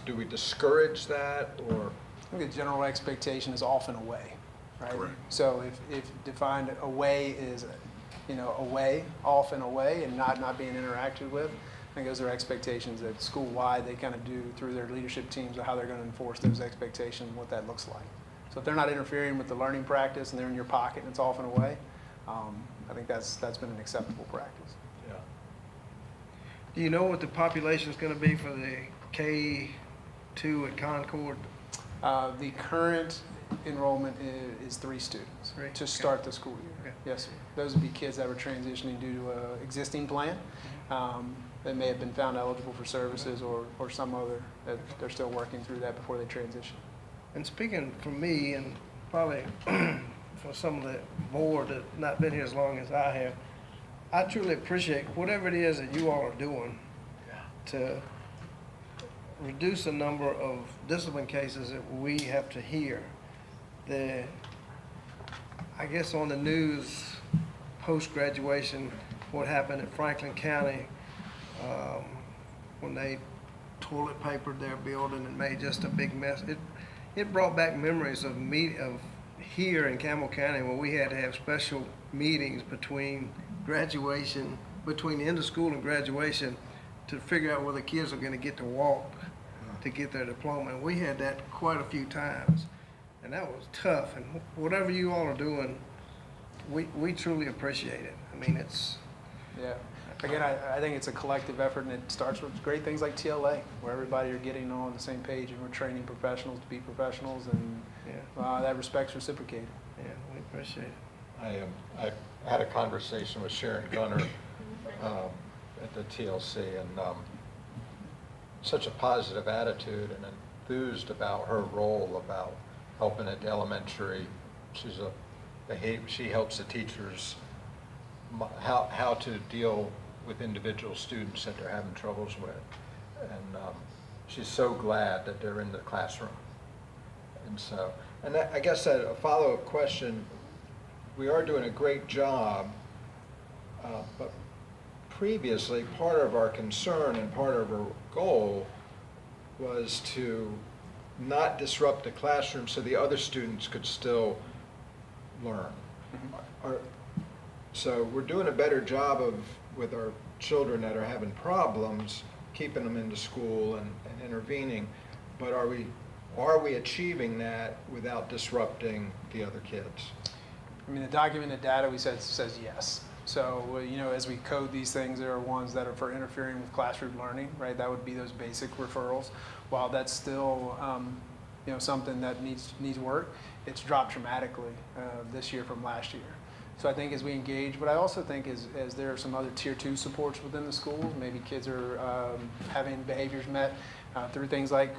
do we discourage that, or? I think the general expectation is off and away, right? Correct. So if defined away is, away, off and away, and not being interacted with, I think those are expectations that school-wide they kind of do through their leadership teams of how they're going to enforce those expectations and what that looks like. So if they're not interfering with the learning practice and they're in your pocket and it's off and away, I think that's been an acceptable practice. Yeah. Do you know what the population is going to be for the K-2 at Concord? The current enrollment is 3 students Three, to okay. start the school year. Okay. Yes, sir. Those would be kids that were transitioning due to an existing plan. That may have been found eligible for services or some other, that they're still working through that before they transition. And speaking for me, and probably for some of the board that not been here as long as I have, I truly appreciate whatever it is that you all are doing to reduce the number of discipline cases that we have to hear. I guess on the news, post-graduation, what happened at Franklin County when they toilet papered their building and made just a big mess. It brought back memories of here in Campbell County when we had to have special meetings between graduation, between the end of school and graduation, to figure out whether kids are going to get to walk to get their diploma. And we had that quite a few times. And that was tough. And whatever you all are doing, we truly appreciate it. I mean, it's... Yeah. Again, I think it's a collective effort, and it starts with great things like TLA, where everybody are getting on the same page and we're training professionals to be professionals, and that respect's reciprocated. Yeah, we appreciate it. I had a conversation with Sharon Gunner at the TLC, and such a positive attitude and enthused about her role about helping at elementary. She helps the teachers how to deal with individual students that they're having troubles with. And she's so glad that they're in the classroom. And so, and I guess a follow-up question, we are doing a great job, but previously part of our concern and part of our goal was to not disrupt the classroom so the other students could still learn. So we're doing a better job with our children that are having problems, keeping them into school and intervening, but are we achieving that without disrupting the other kids? I mean, the documented data we said says yes. So, as we code these things, there are ones that are for interfering with classroom learning, right? That would be those basic referrals. While that's still, something that needs work, it's dropped dramatically this year from last year. So I think as we engage, but I also think as there are some other tier 2 supports within the schools, maybe kids are having behaviors met through things like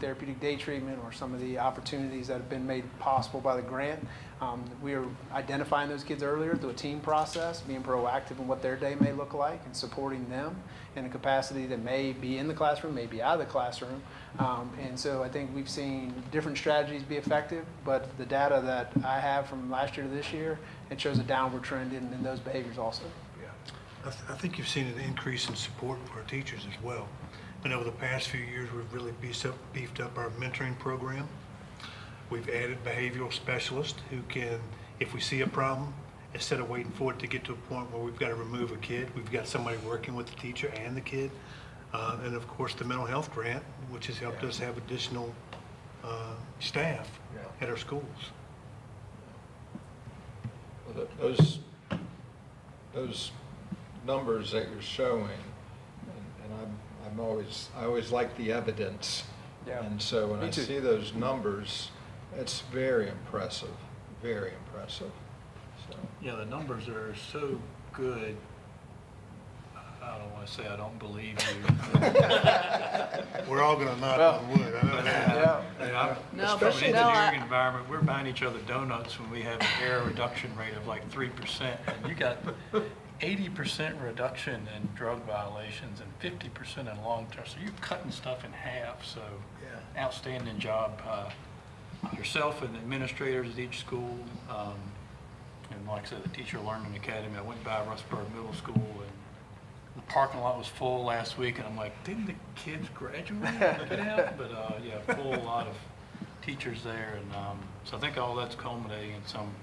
therapeutic day treatment or some of the opportunities that have been made possible by the grant. We are identifying those kids earlier through a team process, being proactive in what their day may look like and supporting them in a capacity that may be in the classroom, may be out of the classroom. And so I think we've seen different strategies be effective, but the data that I have from last year to this year, it shows a downward trend in those behaviors also. Yeah. I think you've seen an increase in support for our teachers as well. And over the past few years, we've really beefed up our mentoring program. We've added behavioral specialists who can, if we see a problem, instead of waiting for it to get to a point where we've got to remove a kid, we've got somebody working with the teacher and the kid. And of course, the mental health grant, which has helped us have additional staff at our schools. Well, those numbers that you're showing, and I always like the evidence. Yeah. And so when Me I too. see those numbers, it's very impressive, very impressive. So, Yeah, the numbers are so good. I don't want to say I don't believe you. We're all going to knock on wood. I know that. Yeah. No, From but an no, engineering environment, we're buying each other donuts when we have an error reduction rate of like 3%. And you got 80% reduction in drug violations and 50% in long-term. So you're cutting stuff in half. So outstanding job. Yourself and administrators at each school. And like I said, the Teacher Learning Academy. I went by Rustburg Middle School and the parking lot was full last week, and I'm like, didn't the kids graduate and get out? But yeah, full lot of teachers there, and so I think all that's culminating in some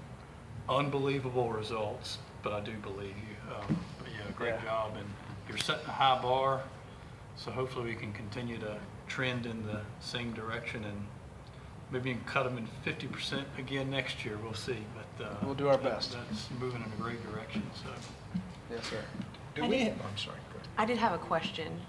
unbelievable results. But I do believe you. But yeah, great job, and you're setting a high bar. So hopefully we can continue to trend in the same direction, and maybe you can cut them in 50% again next year. We'll see. But We'll do our best. That's moving in a great direction. So. Yes, sir. I'm sorry, go ahead. I did have a question.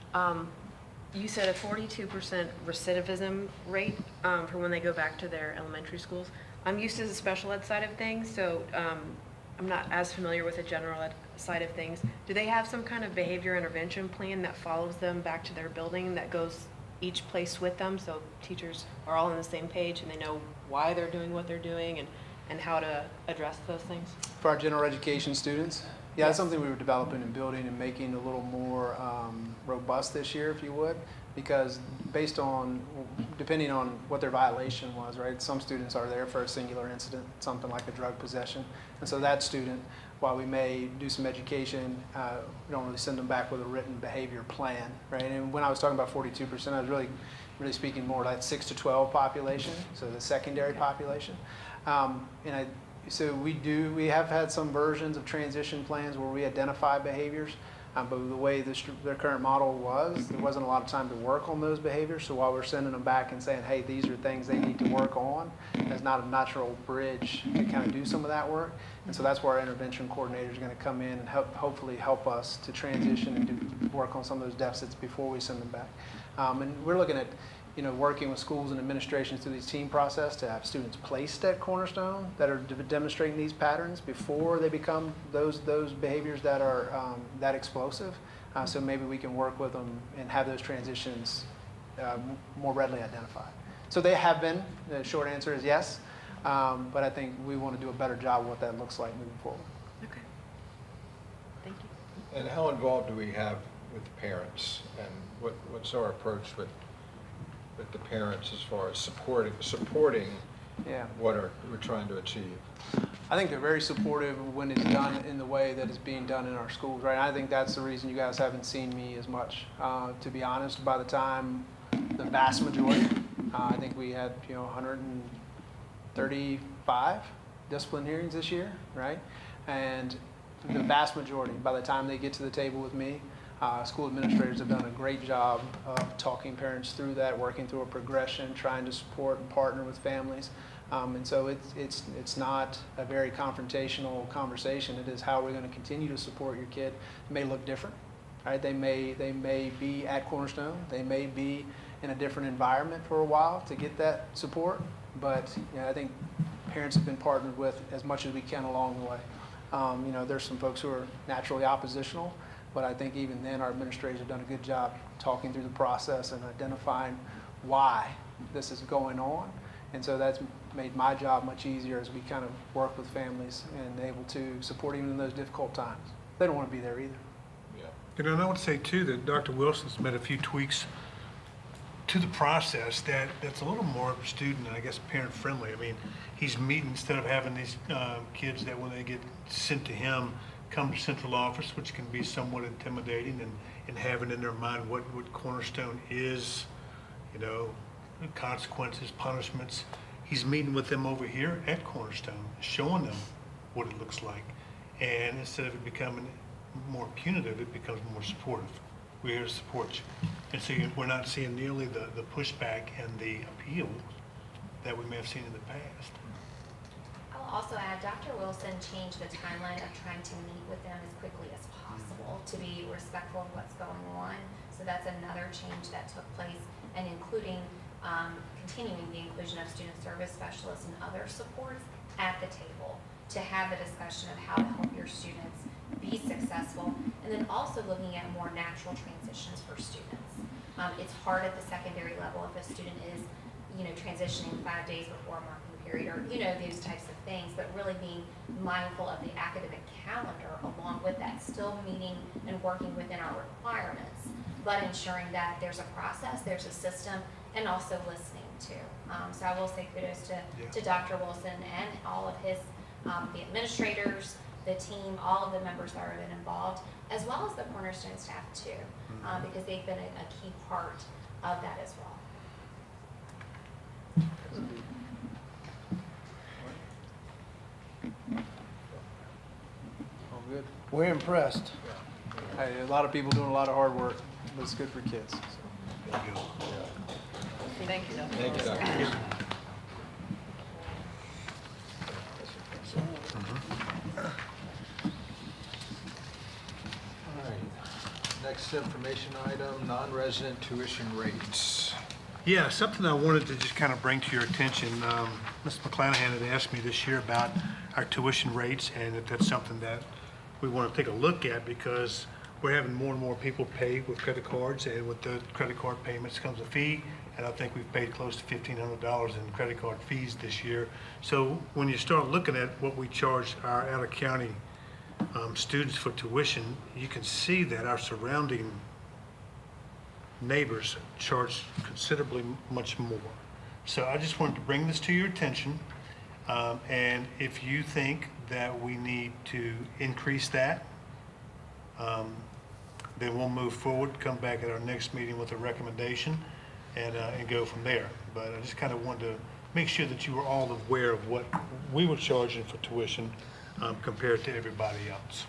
You said a 42% recidivism rate for when they go back to their elementary schools. I'm used to the special ed side of things, so I'm not as familiar with the general ed side of things. Do they have some kind of behavior intervention plan that follows them back to their building that goes each place with them, so teachers are all on the same page and they know why they're doing what they're doing and how to address those things? For our general education students, yeah, that's something we were developing and building and making a little more robust this year, if you would, because depending on what their violation was, right? Some students are there for a singular incident, something like a drug possession. And so that student, while we may do some education, we don't really send them back with a written behavior plan, right? And when I was talking about 42%, I was really speaking more like 6 to 12 population, so the secondary population. So we have had some versions of transition plans where we identify behaviors, but the way their current model was, there wasn't a lot of time to work on those behaviors. So while we're sending them back and saying, hey, these are things they need to work on, there's not a natural bridge to kind of do some of that work. And so that's where our intervention coordinator is going to come in and hopefully help us to transition and work on some of those deficits before we send them back. And we're looking at working with schools and administrations through these team process to have students placed at Cornerstone that are demonstrating these patterns before they become those behaviors that are that explosive. So maybe we can work with them and have those transitions more readily identified. So they have been. The short answer is yes, but I think we want to do a better job of what that looks like moving forward. Okay. Thank you. And how involved do we have with the parents, and what's our approach with the parents as far as supporting what we're trying to achieve? I think they're very supportive when it's done in the way that it's being done in our schools, right? I think that's the reason you guys haven't seen me as much. To be honest, by the time the vast majority, I think we had 135 discipline hearings this year, right? And the vast majority, by the time they get to the table with me, school administrators have done a great job of talking parents through that, working through a progression, trying to support and partner with families. And so it's not a very confrontational conversation. It is how we're going to continue to support your kid. It may look different, right? They may be at Cornerstone. They may be in a different environment for a while to get that support. But I think parents have been partnered with as much as we can along the way. There's some folks who are naturally oppositional, but I think even then our administrators have done a good job talking through the process and identifying why this is going on. And so that's made my job much easier as we kind of work with families and able to support even in those difficult times. They don't want to be there either. And I would say too that Dr. Wilson's made a few tweaks to the process that's a little more student and I guess parent friendly. I mean, he's meeting, instead of having these kids that when they get sent to him come to central office, which can be somewhat intimidating, and having in their mind what Cornerstone is, consequences, punishments. He's meeting with them over here at Cornerstone, showing them what it looks like. And instead of it becoming more punitive, it becomes more supportive. We're here to support you. And so we're not seeing nearly the pushback and the appeal that we may have seen in the past. I'll also add, Dr. Wilson changed the timeline of trying to meet with them as quickly as possible to be respectful of what's going on. So that's another change that took place, and including continuing the inclusion of student service specialists and other supports at the table to have a discussion of how to help your students be successful, and then also looking at more natural transitions for students. It's hard at the secondary level if a student is, transitioning 5 days before a marking period, or those types of things, but really being mindful of the academic calendar along with that, still meeting and working within our requirements, but ensuring that there's a process, there's a system, and also listening too. So I will say kudos to Dr. Wilson and all of his, the administrators, the team, all of the members that have been involved, as well as the Cornerstone staff too, because they've been a key part of that as well. All good. We're impressed. Hey, a lot of people doing a lot of hard work, but it's good for kids. Thank you, Dr. Thank you, Wilson. Dr. All right. Next information item, non-resident tuition rates. Yeah, something I wanted to just kind of bring to your attention. Ms. McClanahan had asked me this year about our tuition rates, and if that's something that we want to take a look at, because we're having more and more people pay with credit cards, and with the credit card payments comes a fee, and I think we've paid close to $1,500 in credit card fees this year. So when you start looking at what we charge our out-of-county students for tuition, you can see that our surrounding neighbors charge considerably much more. So I just wanted to bring this to your attention, and if you think that we need to increase that, then we'll move forward, come back at our next meeting with a recommendation, and go from there. But I just kind of wanted to make sure that you were all aware of what we were charging for tuition compared to everybody else.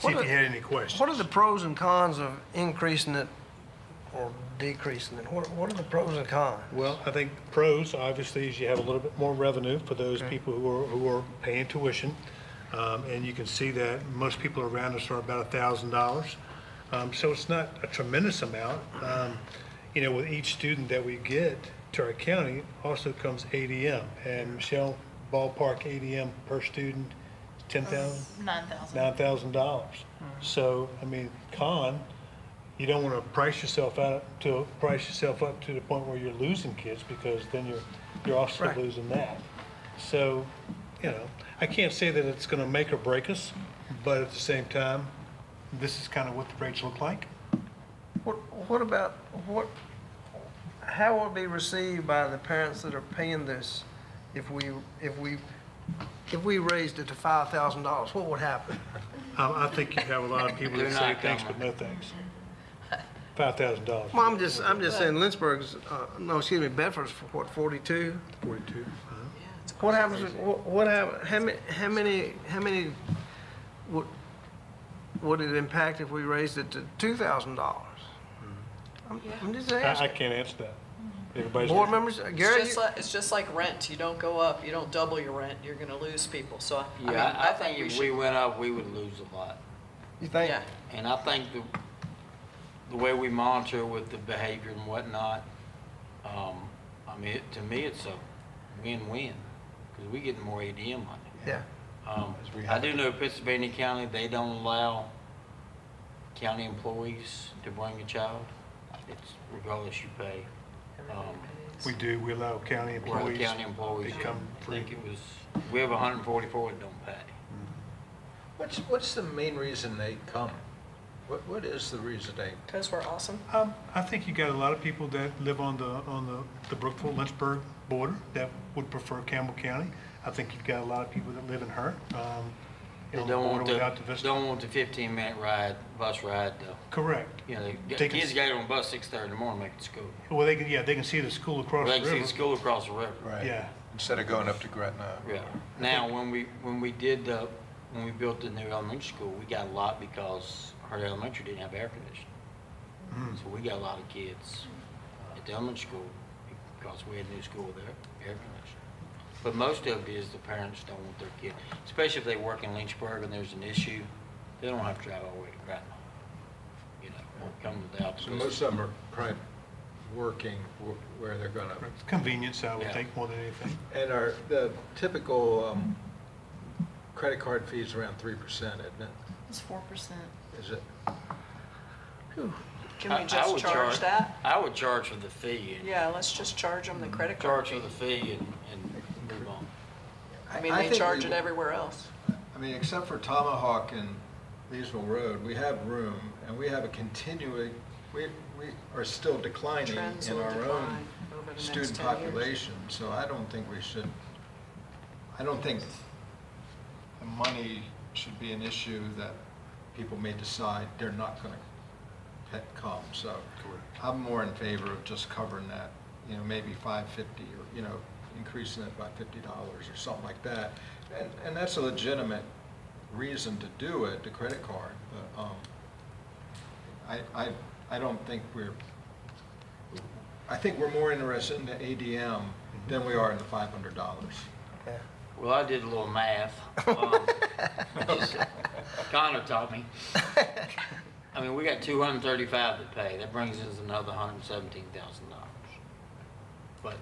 See if you had any questions. What are the pros and cons of increasing it or decreasing it? What are the pros and cons? Well, I think pros, obviously, is you have a little bit more revenue for those people who are paying tuition. And you can see that most people around us are about $1,000. So it's not a tremendous amount. With each student that we get to our county also comes ADM. And Michelle, ballpark ADM per student, $10,000? $9,000. $9,000. So, con, you don't want to price yourself up to the point where you're losing kids, because then you're also Right. losing that. So, I can't say that it's going to make or break us, but at the same time, this is kind of what the rates look like. What about, how will it be received by the parents that are paying this if we raised it to $5,000? What would happen? I think you have a lot of people that say thanks, but no thanks. $5,000. Well, I'm just saying Lynchburg's, Bedford's for what, 42? 42. What happens, how many would it impact if we raised it to $2,000? I'm just I asking. can't answer that. Everybody's Board different. members, It's Gary, just like, it's just like rent. You don't go up, you don't double your rent, you're gonna lose people. So, I mean, Yeah, I think think if we we should, went up, we would lose a lot. you think? yeah. And I think the way we monitor with the behavior and whatnot, I mean, to me, it's a win-win, because we get more ADM money. Yeah. I do know Pennsylvania County, they don't allow county employees to bring a child. It's regardless you pay. We do, we allow county Well, employees. county employees, They come I free. think it was, we have 144 that don't pay. What's the main reason they come? What is the reason they? Because we're awesome. I think you got a lot of people that live on the Brookville, Lynchburg border that would prefer Campbell County. I think you've got a lot of people that live in Hurt, They on the don't border want without the vista. don't want the 15-minute bus ride though. Correct. You know, They can kids s- get on bus 6:30 in the morning, make it to school. Well, they can see the school across They the can see river. the school across the river. Right. Yeah. Instead of going up to Gretna. Yeah. Now, when we built the new elementary school, we got a lot because our elementary didn't have air conditioning. So we got a lot of kids at the elementary school because we had a new school there, air conditioning. But most of it is the parents don't want their kid, especially if they work in Lynchburg and there's an issue, they don't have to drive all the way to Gretna. You know, or come without. So most of them are probably working where they're gonna. It's convenience, I would Yeah. think, more than anything. And are the typical credit card fees around 3%, isn't it? It's 4%. Is it? Can I we would just charge that? I would charge for the fee and Yeah, let's just charge them the credit card charge fee. for the fee and move on. I mean, I they think charge we it will- everywhere else. I mean, except for Tomahawk and Leesville Road, we have room, and we have a continuing, we are still declining Trends in will our own decline over the next student 10 years. population, so I don't think I don't think the money should be an issue that people may decide they're not gonna come, so. I'm more in favor of just covering that, maybe $550 or, increasing it by $50 or something like that. And that's a legitimate reason to do it, the credit card, but I don't think I think we're more interested in the ADM than we are in the $500. Well, I did a little math. Connor taught me. I mean, we got 235 to pay. That brings us another $117,000. But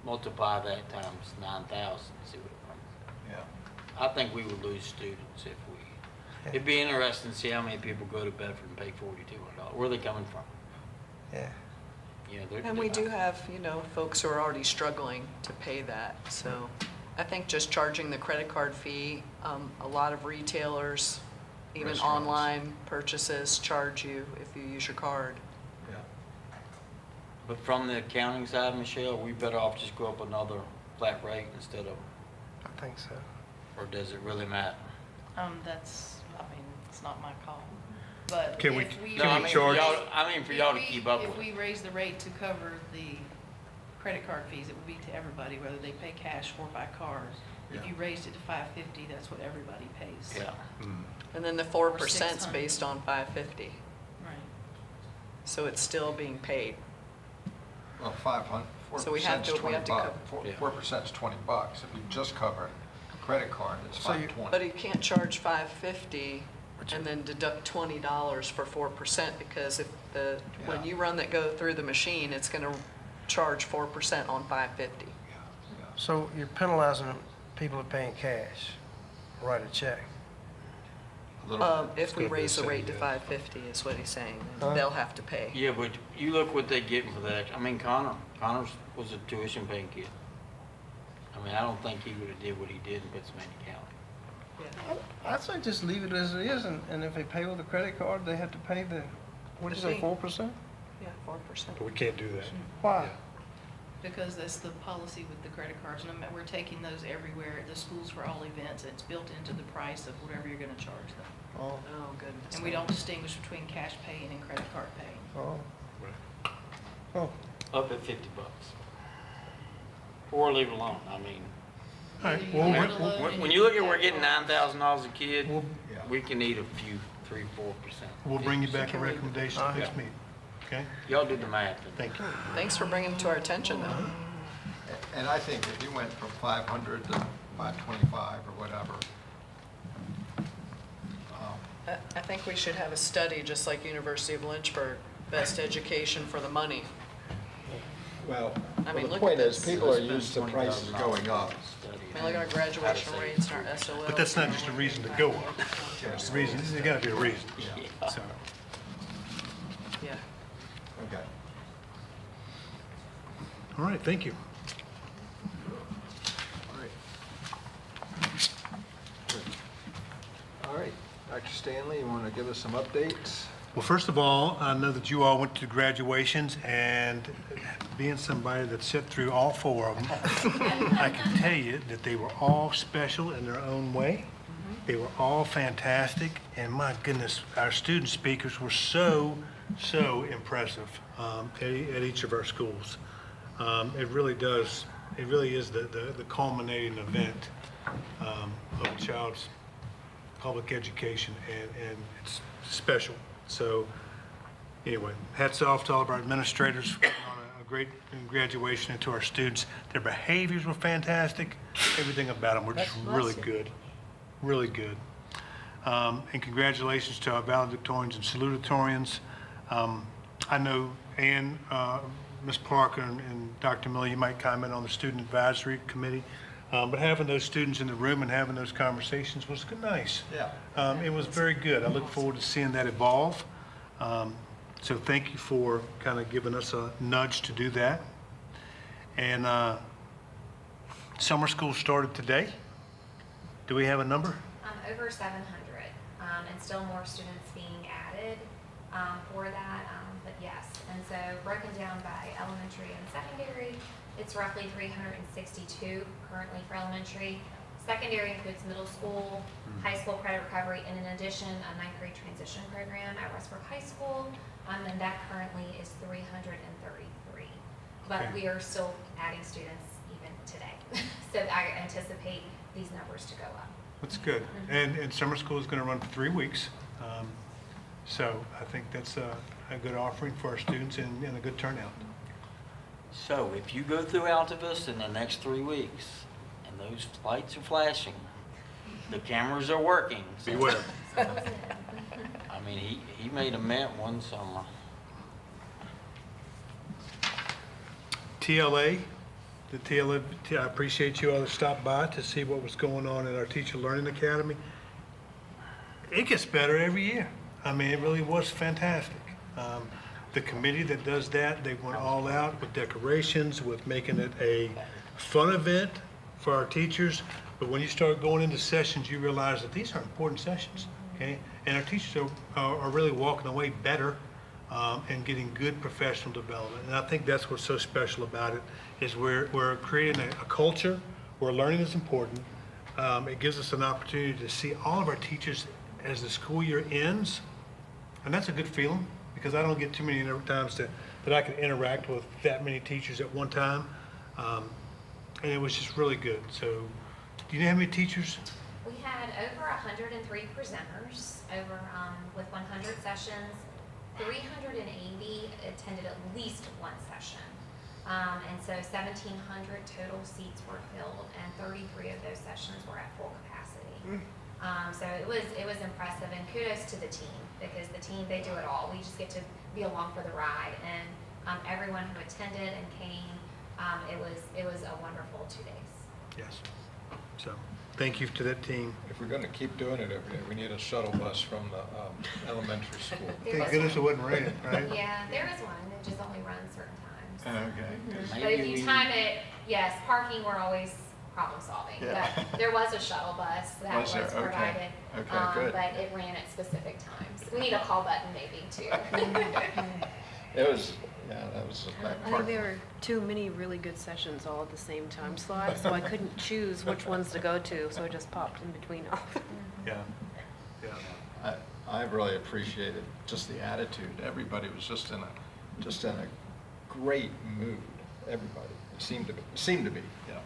multiply that times 9,000, see what it brings. Yeah. I think we would lose students if it'd be interesting to see how many people go to Bedford and pay $4,200. Where are they coming from? Yeah. And we do have, folks who are already struggling to pay that. So I think just charging the credit card fee, a lot of retailers, even Restaurants. online purchases, charge you if you use your card. Yeah. But from the accounting side, Michelle, we better off just go up another flat rate instead of, I think so. or does it really matter? It's not my call. But Can we- if we. can we I mean, charge- for y'all to keep up If with we it. raise the rate to cover the credit card fees, it would be to everybody, whether they pay cash or by card. If Yeah. you raised it to 550, that's what everybody pays. Yeah. And then the 4% is 600. based on 550. Right. So it's still being paid. Well, 500, So we have 4% to- is we have to 20 co- bucks. Yeah. 4% is $20. If you just cover a credit card, it's So you- $520. But you can't charge 550 and then deduct $20 for 4% because when Yeah. you run that go through the machine, it's going to charge 4% on 550. Yeah. So you're penalizing people who are paying cash, write a check. A little bit. If we It's gonna be raise the rate to yeah. 550 is what he's saying, Huh? they'll have to pay. Yeah, but you look what they getting for that. I mean, Connor's was a tuition paying kid. I mean, I don't think he would have did what he did in Pennsylvania County. I'd say just leave it as it is, and if they pay with a credit card, they have to pay what did you say, fee. 4%? Yeah, 4%. But we can't do that. Why? Because that's the policy with the credit cards. And we're taking those everywhere at the schools for all events. It's built into the price of whatever you're going to charge them. Oh, Oh, goodness. And we don't distinguish between cash paying and credit card paying. oh. Oh, Up at $50. Or leave it alone. I mean, All right, Either you well, leave we- it alone and when you you look at pay we're getting for it. $9,000 a kid, We'll, Yeah. we can eat a few, 3-4%. we'll bring you back a Can we- recommendation All right. next meeting. Okay? Y'all do the math. Thank you. Thanks for bringing it to our attention, though. And I think if you went from 500 to 525 or whatever, I think we should have a study, just like University of Lynchburg, best education for the money. well, I mean, the look point at is, this. people are used to prices going up. I mean, look at our graduation rates and our SOL. But that's not just a reason to go up. There's a reason, there's got to be a reason. So, Yeah. Okay. all right, thank you. All right. Good. All right, Dr. Stanley, you want to give us some updates? Well, first of all, I know that you all went to graduations, and being somebody that sat through all 4 of them, I can tell you that they were all special in their own way. They were all fantastic, and my goodness, our student speakers were so impressive at each of our schools. It really is the culminating event of a child's public education, and it's special. So anyway, hats off to all of our administrators for putting on a great graduation, and to our students. Their behaviors were fantastic. Everything about them were just really good, really good. And congratulations to our valedictorians and salutatorians. I know Ann, Ms. Parker, and Dr. Miller, you might comment on the Student Advisory Committee. But having those students in the room and having those conversations was nice. Yeah. It was very good. I look forward to seeing that evolve. So thank you for kind of giving us a nudge to do that. And summer school started today. Do we have a number? Over 700, and still more students being added for that, but yes. And so broken down by elementary and secondary, it's roughly 362 currently for elementary. Secondary includes middle school, high school credit recovery, and in addition, a 9th grade transition program at Westbrook High School, and that currently is 333. But Okay. we are still adding students even today. So I anticipate these numbers to go up. That's good. And summer school is going to run for 3 weeks. So I think that's a good offering for our students and a good turnout. So if you go through Altavis in the next 3 weeks, and those lights are flashing, the cameras are working. so- Beware. I mean, he made a mint one summer. TLA, I appreciate you all that stopped by to see what was going on at our Teacher Learning Academy. It gets better every year. I mean, it really was fantastic. The committee that does that, they went all out with decorations, with making it a fun event for our teachers. But when you start going into sessions, you realize that these are important sessions, okay? And our teachers are really walking away better and getting good professional development. And I think that's what's so special about it, is we're creating a culture where learning is important. It gives us an opportunity to see all of our teachers as the school year ends. And that's a good feeling, because I don't get too many times that I can interact with that many teachers at one time. And it was just really good. So, do you know how many teachers? We had over 103 presenters, with 100 sessions. 380 attended at least one session. And so 1,700 total seats were filled, and 33 of those sessions were at full capacity. So it was impressive, and kudos to the team, because the team, they do it all. We just get to be along for the ride, and everyone who attended and came, it was a wonderful 2 days. Yes. So, thank you to that team. If we're going to keep doing it every day, we need a shuttle bus from the elementary school. Thank goodness it wasn't raining, right? Yeah, there is one. It just only runs certain times. Okay. But if you time it, yes, parking, we're always problem solving. Yeah. But there was a shuttle bus that Was there? was Okay. provided. Okay, good. But it ran at specific times. We need a call button maybe too. It was, yeah, that was a bad I think part. there were too many really good sessions all at the same time slot, so I couldn't choose which ones to go to, so I just popped in between all. Yeah. Yeah. I really appreciated just the attitude. Everybody was just in a great mood. Everybody seemed to be, yeah.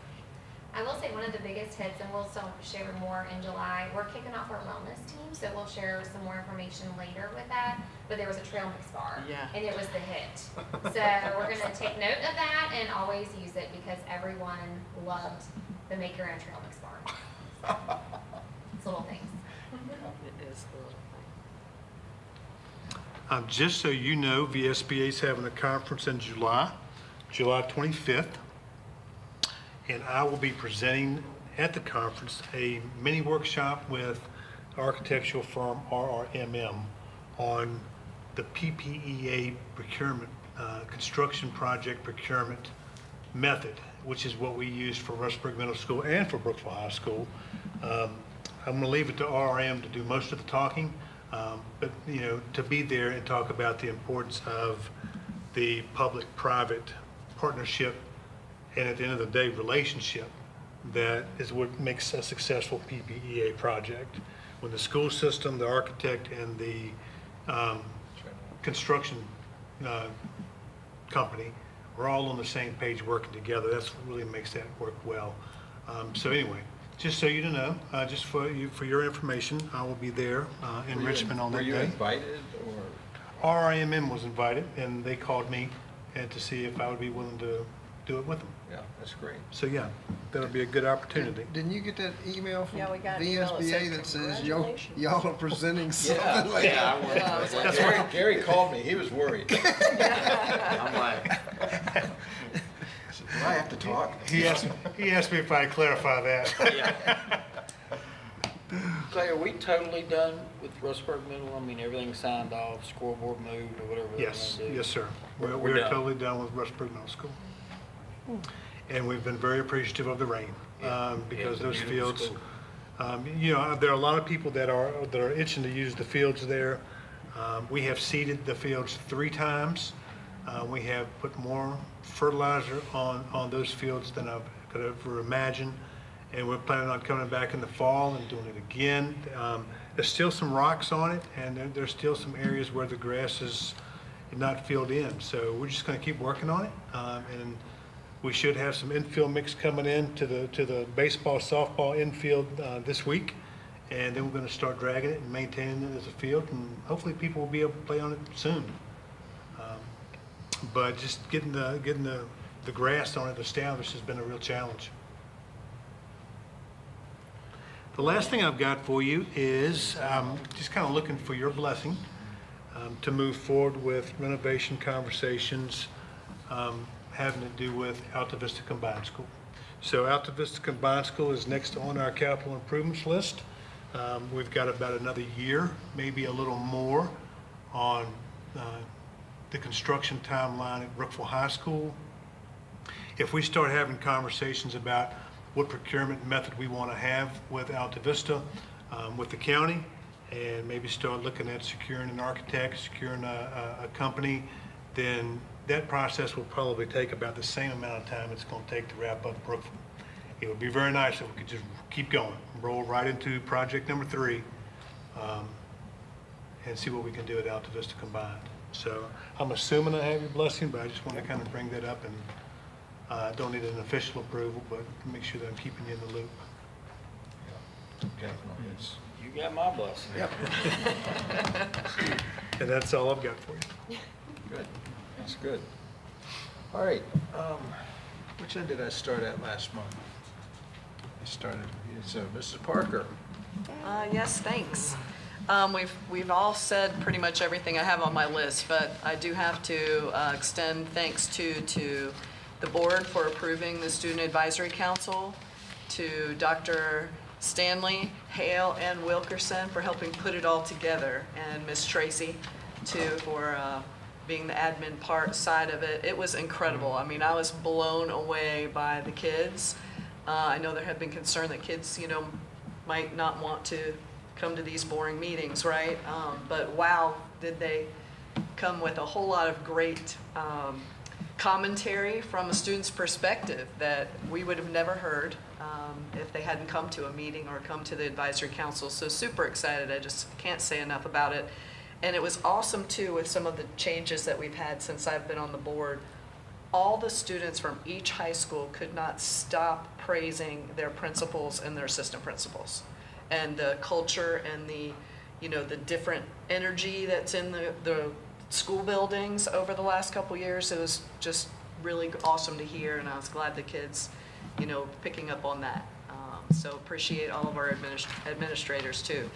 I will say one of the biggest hits, and we'll still share more in July, we're kicking off our wellness team, so we'll share some more information later with that, but there was a trail mix bar. Yeah. And it was the hit. So we're gonna take note of that and always use it because everyone loved the make your own trail mix bar. It's little things. It is the little thing. Just so you know, VSBA is having a conference in July 25th. And I will be presenting at the conference a mini workshop with architectural firm RRMM on the PPEA procurement, construction project procurement method, which is what we use for Rustburg Middle School and for Brookville High School. I'm going to leave it to RRM to do most of the talking, but to be there and talk about the importance of the public-private partnership and at the end of the day, relationship that is what makes a successful PPEA project. When the school system, the architect, and the construction company are all on the same page working together, that's what really makes that work well. So anyway, just so you know, just for your information, I will be there in Richmond on that day. Were you invited, or? RIMM was invited, and they called me and to see if I would be willing to do it with them. Yeah, that's great. So yeah, that'll be a good opportunity. Didn't you get that email from Yeah, we got an email that VSBA says that says y'all congratulations. are presenting something Yeah, like yeah, that? I was like, Gary called me, he was worried. I'm like, I said, do I have to talk? He asked me if I'd clarify that. Yeah. Clay, are we totally done with Rustburg Middle? I mean, everything's signed off, scoreboard moved, or whatever they Yes, want to do? yes, sir. We're We're done. totally done with Rustburg Middle School. And we've been very appreciative of the rain, because it's a those beautiful fields, school. there are a lot of people that are itching to use the fields there. We have seeded the fields 3 times. We have put more fertilizer on those fields than I could ever imagine. And we're planning on coming back in the fall and doing it again. There's still some rocks on it, and there's still some areas where the grass is not filled in. So we're just going to keep working on it. And we should have some infield mix coming in to the baseball, softball infield this week. And then we're going to start dragging it and maintaining it as a field. And hopefully people will be able to play on it soon. But just getting the grass on it established has been a real challenge. The last thing I've got for you is just kind of looking for your blessing to move forward with renovation conversations having to do with Alta Vista Combined School. So Alta Vista Combined School is next on our capital improvements list. We've got about another year, maybe a little more, on the construction timeline at Brookville High School. If we start having conversations about what procurement method we want to have with Alta Vista, with the county, and maybe start looking at securing an architect, securing a company, then that process will probably take about the same amount of time it's going to take to wrap up Brookville. It would be very nice if we could just keep going, roll right into project number 3, and see what we can do at Alta Vista Combined. So I'm assuming I have your blessing, but I just want to kind of bring that up, and don't need an official approval, but make sure that I'm keeping you in the loop. Definitely. It's- You got my blessing. And that's all I've got for you. Good, that's good. All right, which end did I start at last month? I started, so Mrs. Parker. Yes, thanks. We've all said pretty much everything I have on my list, but I do have to extend thanks to the board for approving the Student Advisory Council, to Dr. Stanley, Hale, and Wilkerson for helping put it all together, and Miss Tracy, too, for being the admin side of it. It was incredible. I mean, I was blown away by the kids. I know there had been concern that kids, might not want to come to these boring meetings, right? But wow, did they come with a whole lot of great commentary from a student's perspective that we would have never heard if they hadn't come to a meeting or come to the advisory council. So super excited. I just can't say enough about it. And it was awesome too with some of the changes that we've had since I've been on the board. all the students from each high school could not stop praising their principals and their assistant principals. And the culture and the, you know, the different energy that's in the school buildings over the last couple years. It was just really awesome to hear, and I was glad the kids, you know, picking up on that. So appreciate all of our administrators too.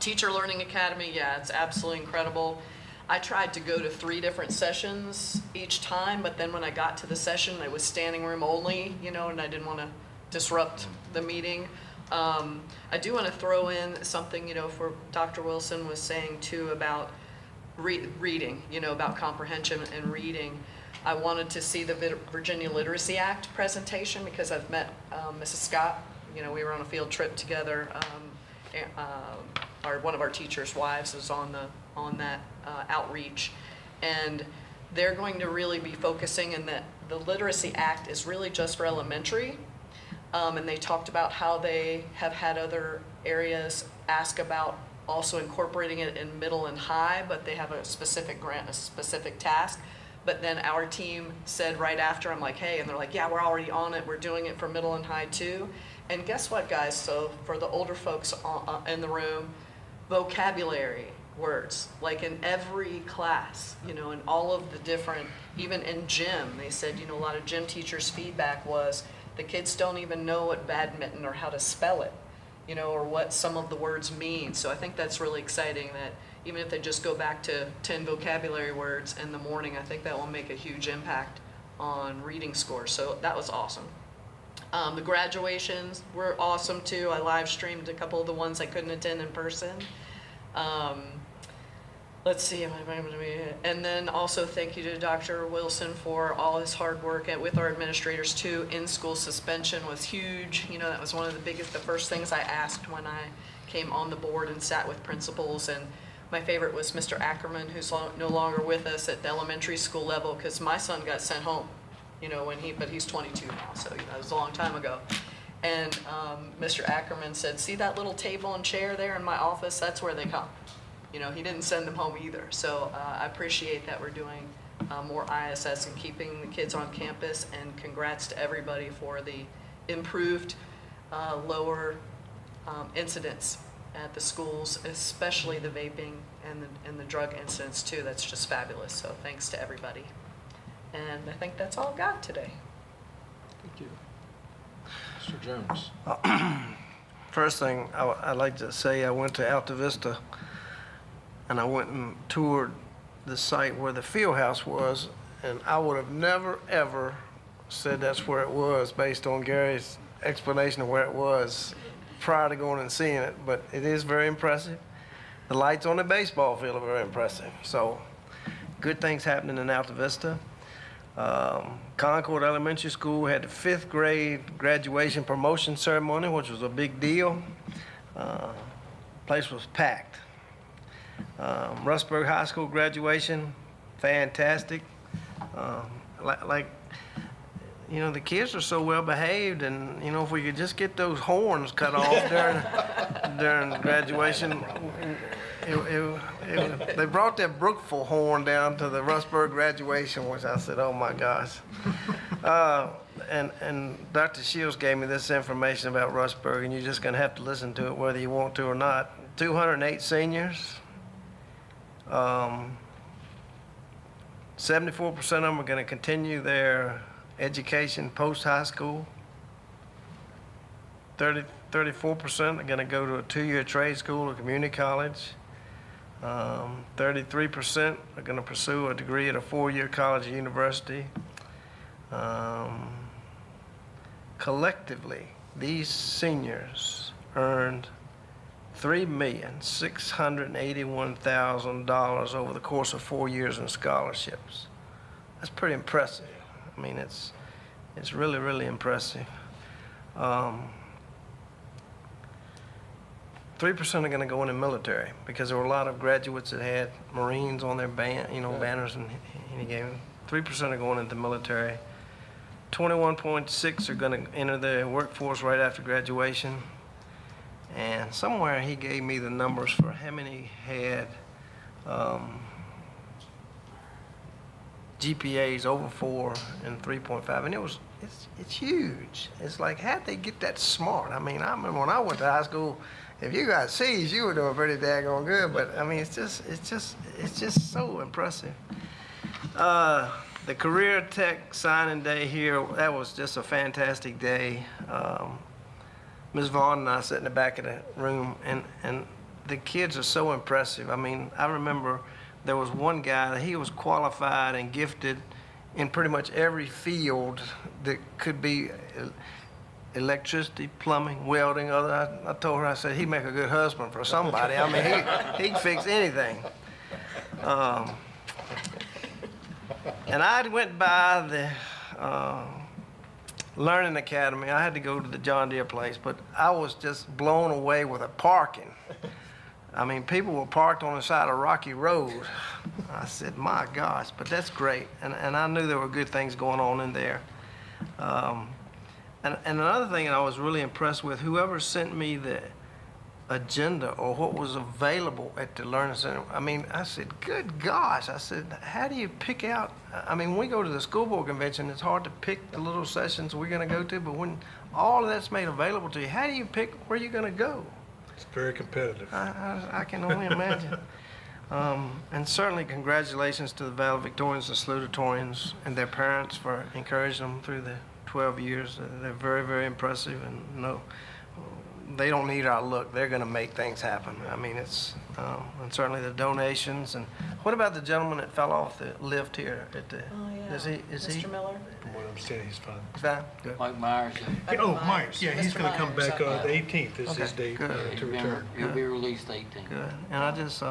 Teacher Learning Academy, yeah, it's absolutely incredible. I tried to go to 3 different sessions each time, but then when I got to the session, it was standing room only, you know, and I didn't want to disrupt the meeting. I do want to throw in something, you know, for Dr. Wilson was saying too about reading, you know, about comprehension and reading. I wanted to see the Virginia Literacy Act presentation because I've met Mrs. Scott. You know, we were on a field trip together. One of our teachers' wives was on that outreach, and they're going to really be focusing in that the Literacy Act is really just for elementary, and they talked about how they have had other areas ask about also incorporating it in middle and high, but they have a specific grant, a specific task. But then our team said right after, I'm like, hey, and they're like, yeah, we're already on it. We're doing it for middle and high too. And guess what, guys? So for the older folks in the room, vocabulary words, like in every class, you know, in all of the different, even in gym, they said, you know, a lot of gym teachers' feedback was the kids don't even know what badminton or how to spell it, you know, or what some of the words mean. So I think that's really exciting that even if they just go back to 10 vocabulary words in the morning, I think that will make a huge impact on reading scores. So that was awesome. The graduations were awesome too. I live streamed a couple of the ones I couldn't attend in person. Let's see, and then also thank you to Dr. Wilson for all his hard work with our administrators too. In-school suspension was huge. You know, that was one of the first things I asked when I came on the board and sat with principals. And my favorite was Mr. Ackerman, who's no longer with us at the elementary school level, because my son got sent home, you know, but he's 22 now, so you know, it was a long time ago. And Mr. Ackerman said, see that little table and chair there in my office? That's where they come. You know, he didn't send them home either. So I appreciate that we're doing more ISS and keeping the kids on campus, and congrats to everybody for the improved lower incidents at the schools, especially the vaping and the drug incidents too. That's just fabulous. So thanks to everybody. And I think that's all I've got today. Thank you. Mr. Jones. First thing I'd like to say, I went to Alta Vista and I went and toured the site where the field house was, and I would have never ever said that's where it was based on Gary's explanation of where it was prior to going and seeing it, but it is very impressive. The lights on the baseball field are very impressive. So good things happening in Alta Vista. Concord Elementary School had the 5th grade graduation promotion ceremony, which was a big deal. Place was packed. Rustburg High School graduation, fantastic. Like, you know, the kids are so well behaved, and you know, if we could just get those horns cut off during graduation. They brought that Brookville horn down to the Rustburg graduation, which I said, oh my gosh. And Dr. Shields gave me this information about Rustburg, and you're just gonna have to listen to it whether you want to or not. 208 seniors. 74% of them are going to continue their education post-high school. 34% are going to go to a 2-year trade school or community college. 33% are going to pursue a degree at a 4-year college or university. Collectively, these seniors earned $3,681,000 over the course of 4 years in scholarships. That's pretty impressive. I mean, it's really, really impressive. 3% are going to go in the military because there were a lot of graduates that had Marines on their banners, and he gave them. 3% are going into the military. 21.6 are going to enter the workforce right after graduation. And somewhere he gave me the numbers for how many had GPAs over 4 and 3.5, and it's huge. It's like, how'd they get that smart? I mean, I remember when I went to high school, if you got C's, you were doing pretty daggone good. But I mean, it's just so impressive. The Career Tech signing day here, that was just a fantastic day. Ms. Vaughn and I sat in the back of the room, and the kids are so impressive. I mean, I remember there was one guy, he was qualified and gifted in pretty much every field that could be electricity, plumbing, welding, other. I told her, I said, he'd make a good husband for somebody. I mean, he can fix anything. And I went by the Learning Academy. I had to go to the John Deere place, but I was just blown away with the parking. I mean, people were parked on the side of Rocky Road. I said, my gosh, but that's great. And I knew there were good things going on in there. And another thing I was really impressed with, whoever sent me the agenda or what was available at the Learning Center, I mean, I said, good gosh. I said, how do you pick out? I mean, when we go to the school board convention, it's hard to pick the little sessions we're going to go to, but when all of that's made available to you, how do you pick where you're going to go? It's very competitive. I can only imagine. And certainly congratulations to the valedictorians, the salutatorians, and their parents for encouraging them through the 12 years. They're very, very impressive, and no, they don't need our look. They're going to make things happen. I mean, it's, and certainly the donations. And what about the gentleman that fell off the lift here at the, is he? Mr. Miller? From what I'm saying, he's fine. He's fine? Good. Mike Myers. Oh, Myers, yeah, he's Mr. going to come Myers, back yeah. the 18th is his Okay, date good. to return. He'll be released 18. Good. And I just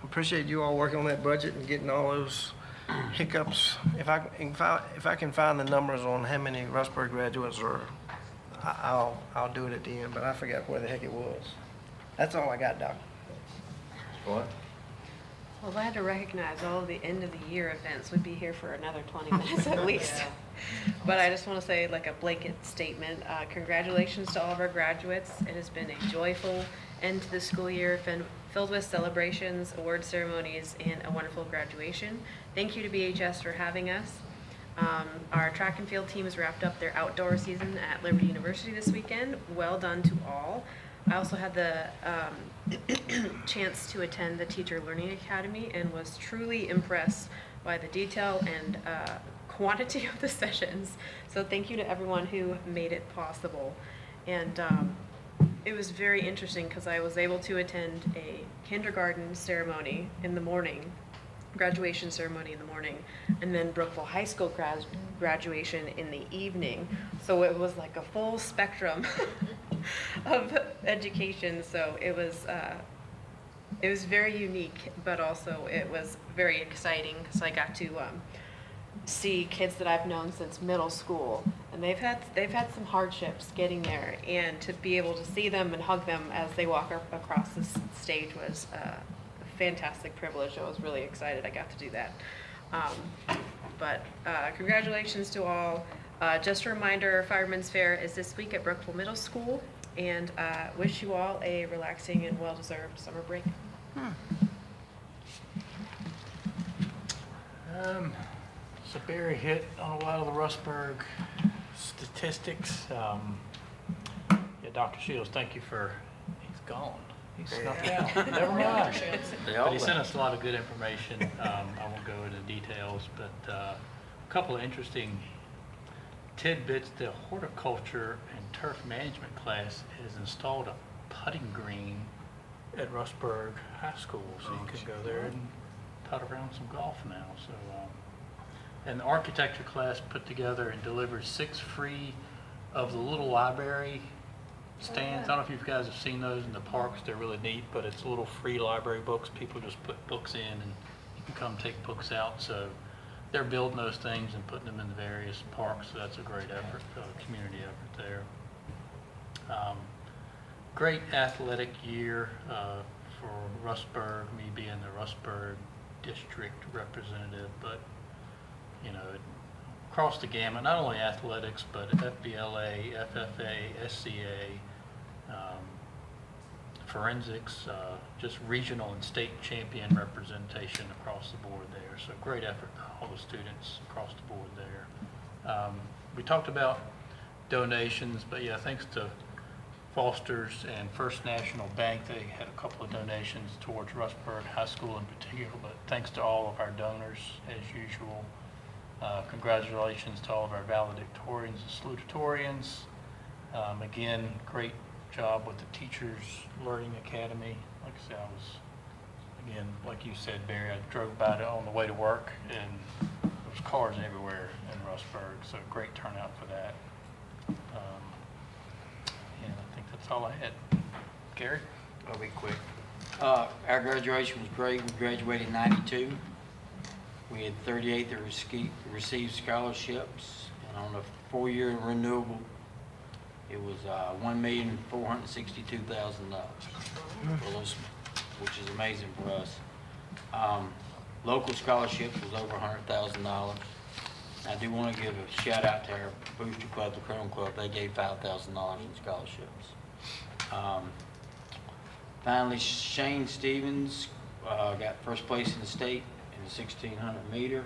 appreciate you all working on that budget and getting all those hiccups. If I can find the numbers on how many Rustburg graduates are, I'll do it at the end, but I forgot where the heck it was. That's all I got, Doc. What? Well, if I had to recognize all of the end of the year events, we'd be here for another 20 minutes at least. But I just want to say like a blanket statement. Congratulations to all of our graduates. It has been a joyful end to the school year, filled with celebrations, award ceremonies, and a wonderful graduation. Thank you to BHS for having us. Our track and field team has wrapped up their outdoor season at Liberty University this weekend. Well done to all. I also had the chance to attend the Teacher Learning Academy and was truly impressed by the detail and quantity of the sessions. So thank you to everyone who made it possible. And it was very interesting because I was able to attend a kindergarten ceremony in the morning, graduation ceremony in the morning, and then Brookville High School graduation in the evening. So it was like a full spectrum of education. So it was very unique, but also it was very exciting because I got to see kids that I've known since middle school, and they've had some hardships getting there, and to be able to see them and hug them as they walk across the stage was a fantastic privilege. I was really excited I got to do that. But congratulations to all. Just a reminder, Fireman's Fair is this week at Brookville Middle School, and wish you all a relaxing and well-deserved summer break. Severe hit on a lot of the Rustburg statistics. Yeah, Dr. Shields, thank you for, he's gone. He's snuck out. Never mind. But he sent us a lot of good information. I won't go into details, but a couple of interesting tidbits. The horticulture and turf management class has installed a putting green at Rustburg High School, so you can go there and putt around some golf now. So, and the architecture class put together and delivered 6 free of the little library stands. I don't know if you guys have seen those in the parks. They're really neat, but it's little free library books. People just put books in and you can come take books out. So they're building those things and putting them in the various parks. So that's a great effort, community effort there. Great athletic year for Rustburg, me being the Rustburg district representative, but you know, across the gamut, not only athletics, but FBLA, FFA, SCA, forensics, just regional and state champion representation across the board there. So great effort to all the students across the board there. We talked about donations, but yeah, thanks to Foster's and First National Bank, they had a couple of donations towards Rustburg High School in particular, but thanks to all of our donors as usual. Congratulations to all of our valedictorians and salutatorians. Again, great job with the Teachers Learning Academy. Like I said, I was, again, like you said, Barry, I drove by it on the way to work, and there was cars everywhere in Rustburg, so great turnout for that. And I think that's all I had. Gary? I'll be quick. Our graduation was great. We graduated in '92. We had 38 that received scholarships, and on a 4-year renewable, it was $1,462,000, which is amazing for us. Local scholarships was over $100,000. I do want to give a shout out to our booster club, the Chrome Club. They gave $5,000 in scholarships. Finally, Shane Stevens got first place in the state in the 1600 meter,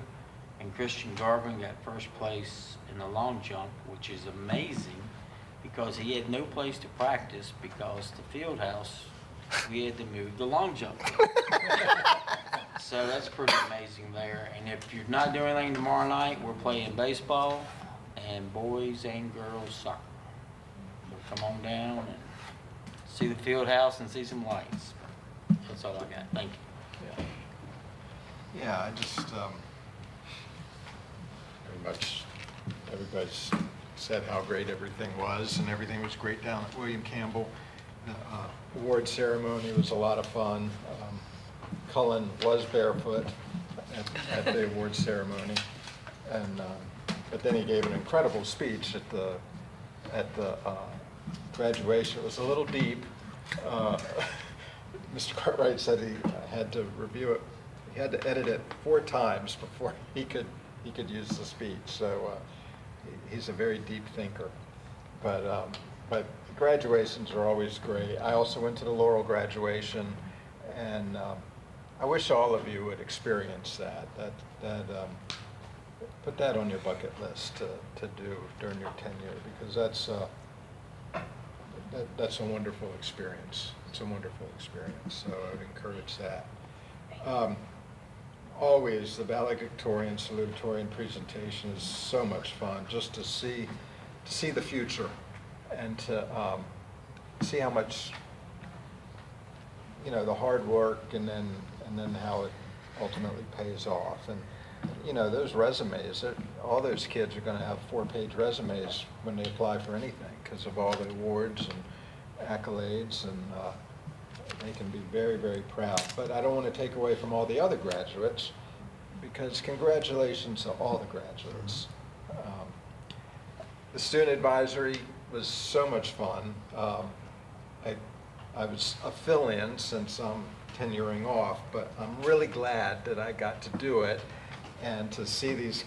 and Christian Garvin got first place in the long jump, which is amazing because he had no place to practice because the field house, we had to move the long jump. So that's pretty amazing there. And if you're not doing anything tomorrow night, we're playing baseball and boys and girls soccer. So come on down and see the field house and see some lights. That's all I got. Thank you. Yeah, I just, very much, everybody's said how great everything was, and everything was great down at William Campbell. The award ceremony was a lot of fun. Cullen was barefoot at the award ceremony, and but then he gave an incredible speech at the graduation. It was a little deep. Mr. Cartwright said he had to review it. He had to edit it 4 times before he could use the speech. So he's a very deep thinker. But graduations are always great. I also went to the Laurel graduation, and I wish all of you would experience that. Put that on your bucket list to do during your tenure, because that's a wonderful experience. It's a wonderful experience. So I would encourage that. Always the valedictorian, salutatorian presentation is so much fun, just to see the future and to see how much, the hard work and then how it ultimately pays off. And those resumes, all those kids are going to have 4-page resumes when they apply for anything because of all the awards and accolades, and they can be very, very proud. But I don't want to take away from all the other graduates, because congratulations to all the graduates. The student advisory was so much fun. I was a fill-in since I'm tenuring off, but I'm really glad that I got to do it and to see these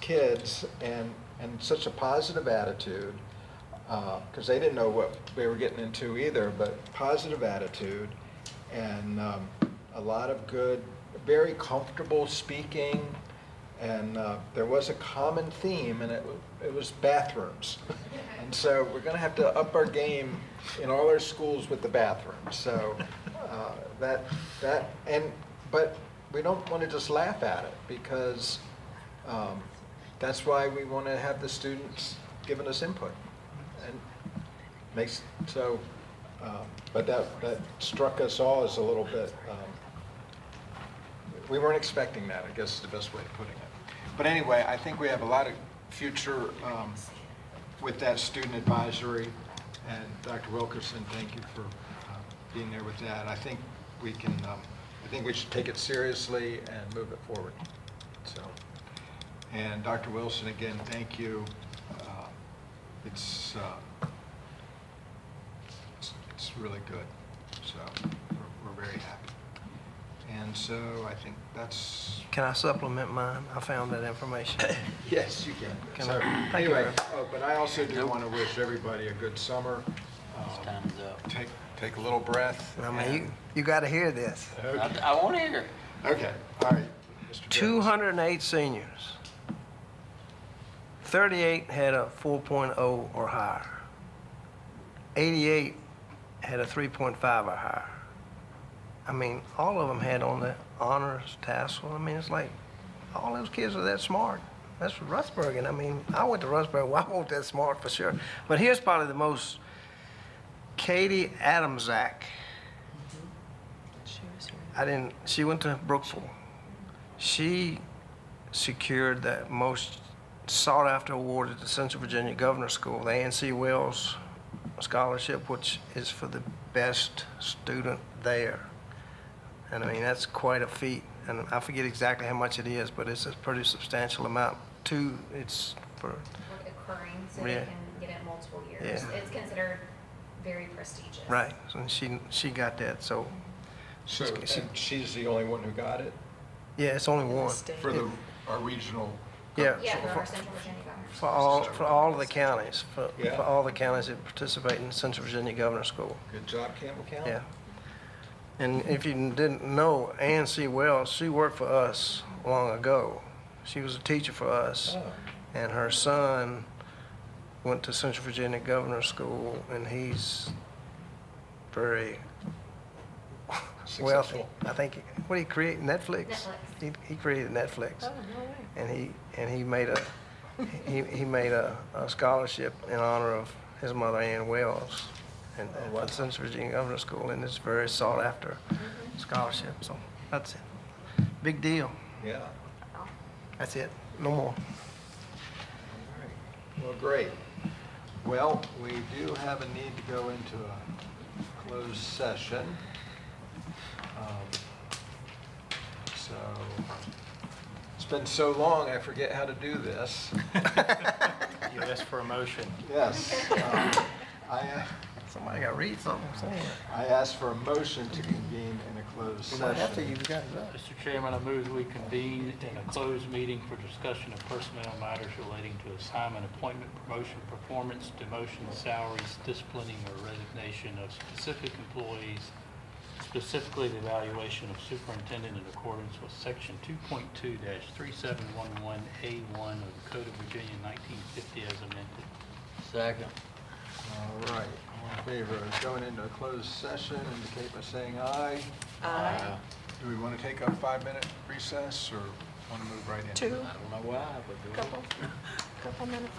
kids and such a positive attitude, because they didn't know what they were getting into either, but positive attitude and a lot of good, very comfortable speaking, and there was a common theme, and it was bathrooms. And so we're going to have to up our game in all our schools with the bathrooms. So but we don't want to just laugh at it, because that's why we want to have the students giving us input. And but that struck us all as a little bit, we weren't expecting that, I guess is the best way of putting it. But anyway, I think we have a lot of future with that student advisory. And Dr. Wilkerson, thank you for being there with that. I think we should take it seriously and move it forward. So, and Dr. Wilson, again, thank you. It's really good. So we're very happy. And so I think that's... Can I supplement mine? I found that information. Yes, you can. Can So, I? Thank anyway, you. but I also do want to wish everybody a good summer. his time is up. Take a little breath. I mean, you got to hear this. I want to hear it. Okay, all right. Mr. Jones. 208 seniors. 38 had a 4.0 or higher. 88 had a 3.5 or higher. I mean, all of them had on the honors tassel. I mean, it's like all those kids are that smart. That's Russburg, and I mean, I went to Russburg. Well, I wasn't that smart for sure. But here's probably the most. Katie Adamczak. She went to Brookville. She secured the most sought after award at the Central Virginia Governor School, the A&C Wells Scholarship, which is for the best student there. And I mean, that's quite a feat. And I forget exactly how much it is, but it's a pretty substantial amount. It's for... Occurring, so Yeah. they can get it multiple years. Yeah. It's considered very prestigious. Right, so she got that, so... So, and she's the only one who got it? Yeah, it's only one. For our regional? Yeah, Yeah, for our Central Virginia governors. for all of the counties, for Yeah. all the counties that participate in Central Virginia Governor School. Good job, Campbell County. Yeah. And if you didn't know, A&C Wells, she worked for us long ago. She was a teacher for us. Oh. And her son went to Central Virginia Governor School, and he's very wealthy. Successful. I think, what did he create, Netflix? He created Netflix. Oh, no way. And he made a scholarship in honor of his mother, Ann Wells, and at Central Virginia Governor School, and it's a very sought after scholarship. So that's it. Big deal. Yeah. That's it. No more. All right. Well, great. Well, we do have a need to go into a closed session. So it's been so long, I forget how to do this. You asked for a motion. Yes. Somebody got to read something somewhere. I asked for a motion to convene in a closed You don't have to, session. you've got it up. Mr. Chairman, I move we convene in a closed meeting for discussion of personnel matters relating to assignment, appointment, promotion, performance, demotion, salaries, disciplining, or resignation of specific employees, specifically the evaluation of superintendent in accordance with Section 2.2-3711A1 of the Code of Virginia 1950 as amended. Second. All right. All in favor of going into a closed session, indicate by saying aye. Aye. Do we want to take a 5-minute recess or want to move right in? 2. I don't know why, but do it. Couple minutes.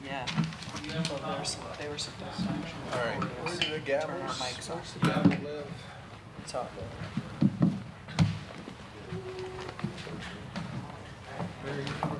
Yeah. Well, they were supposed to actually. All right, where do the gavels, Turn our mics off. where's the gavel live? It's off. Where are you from?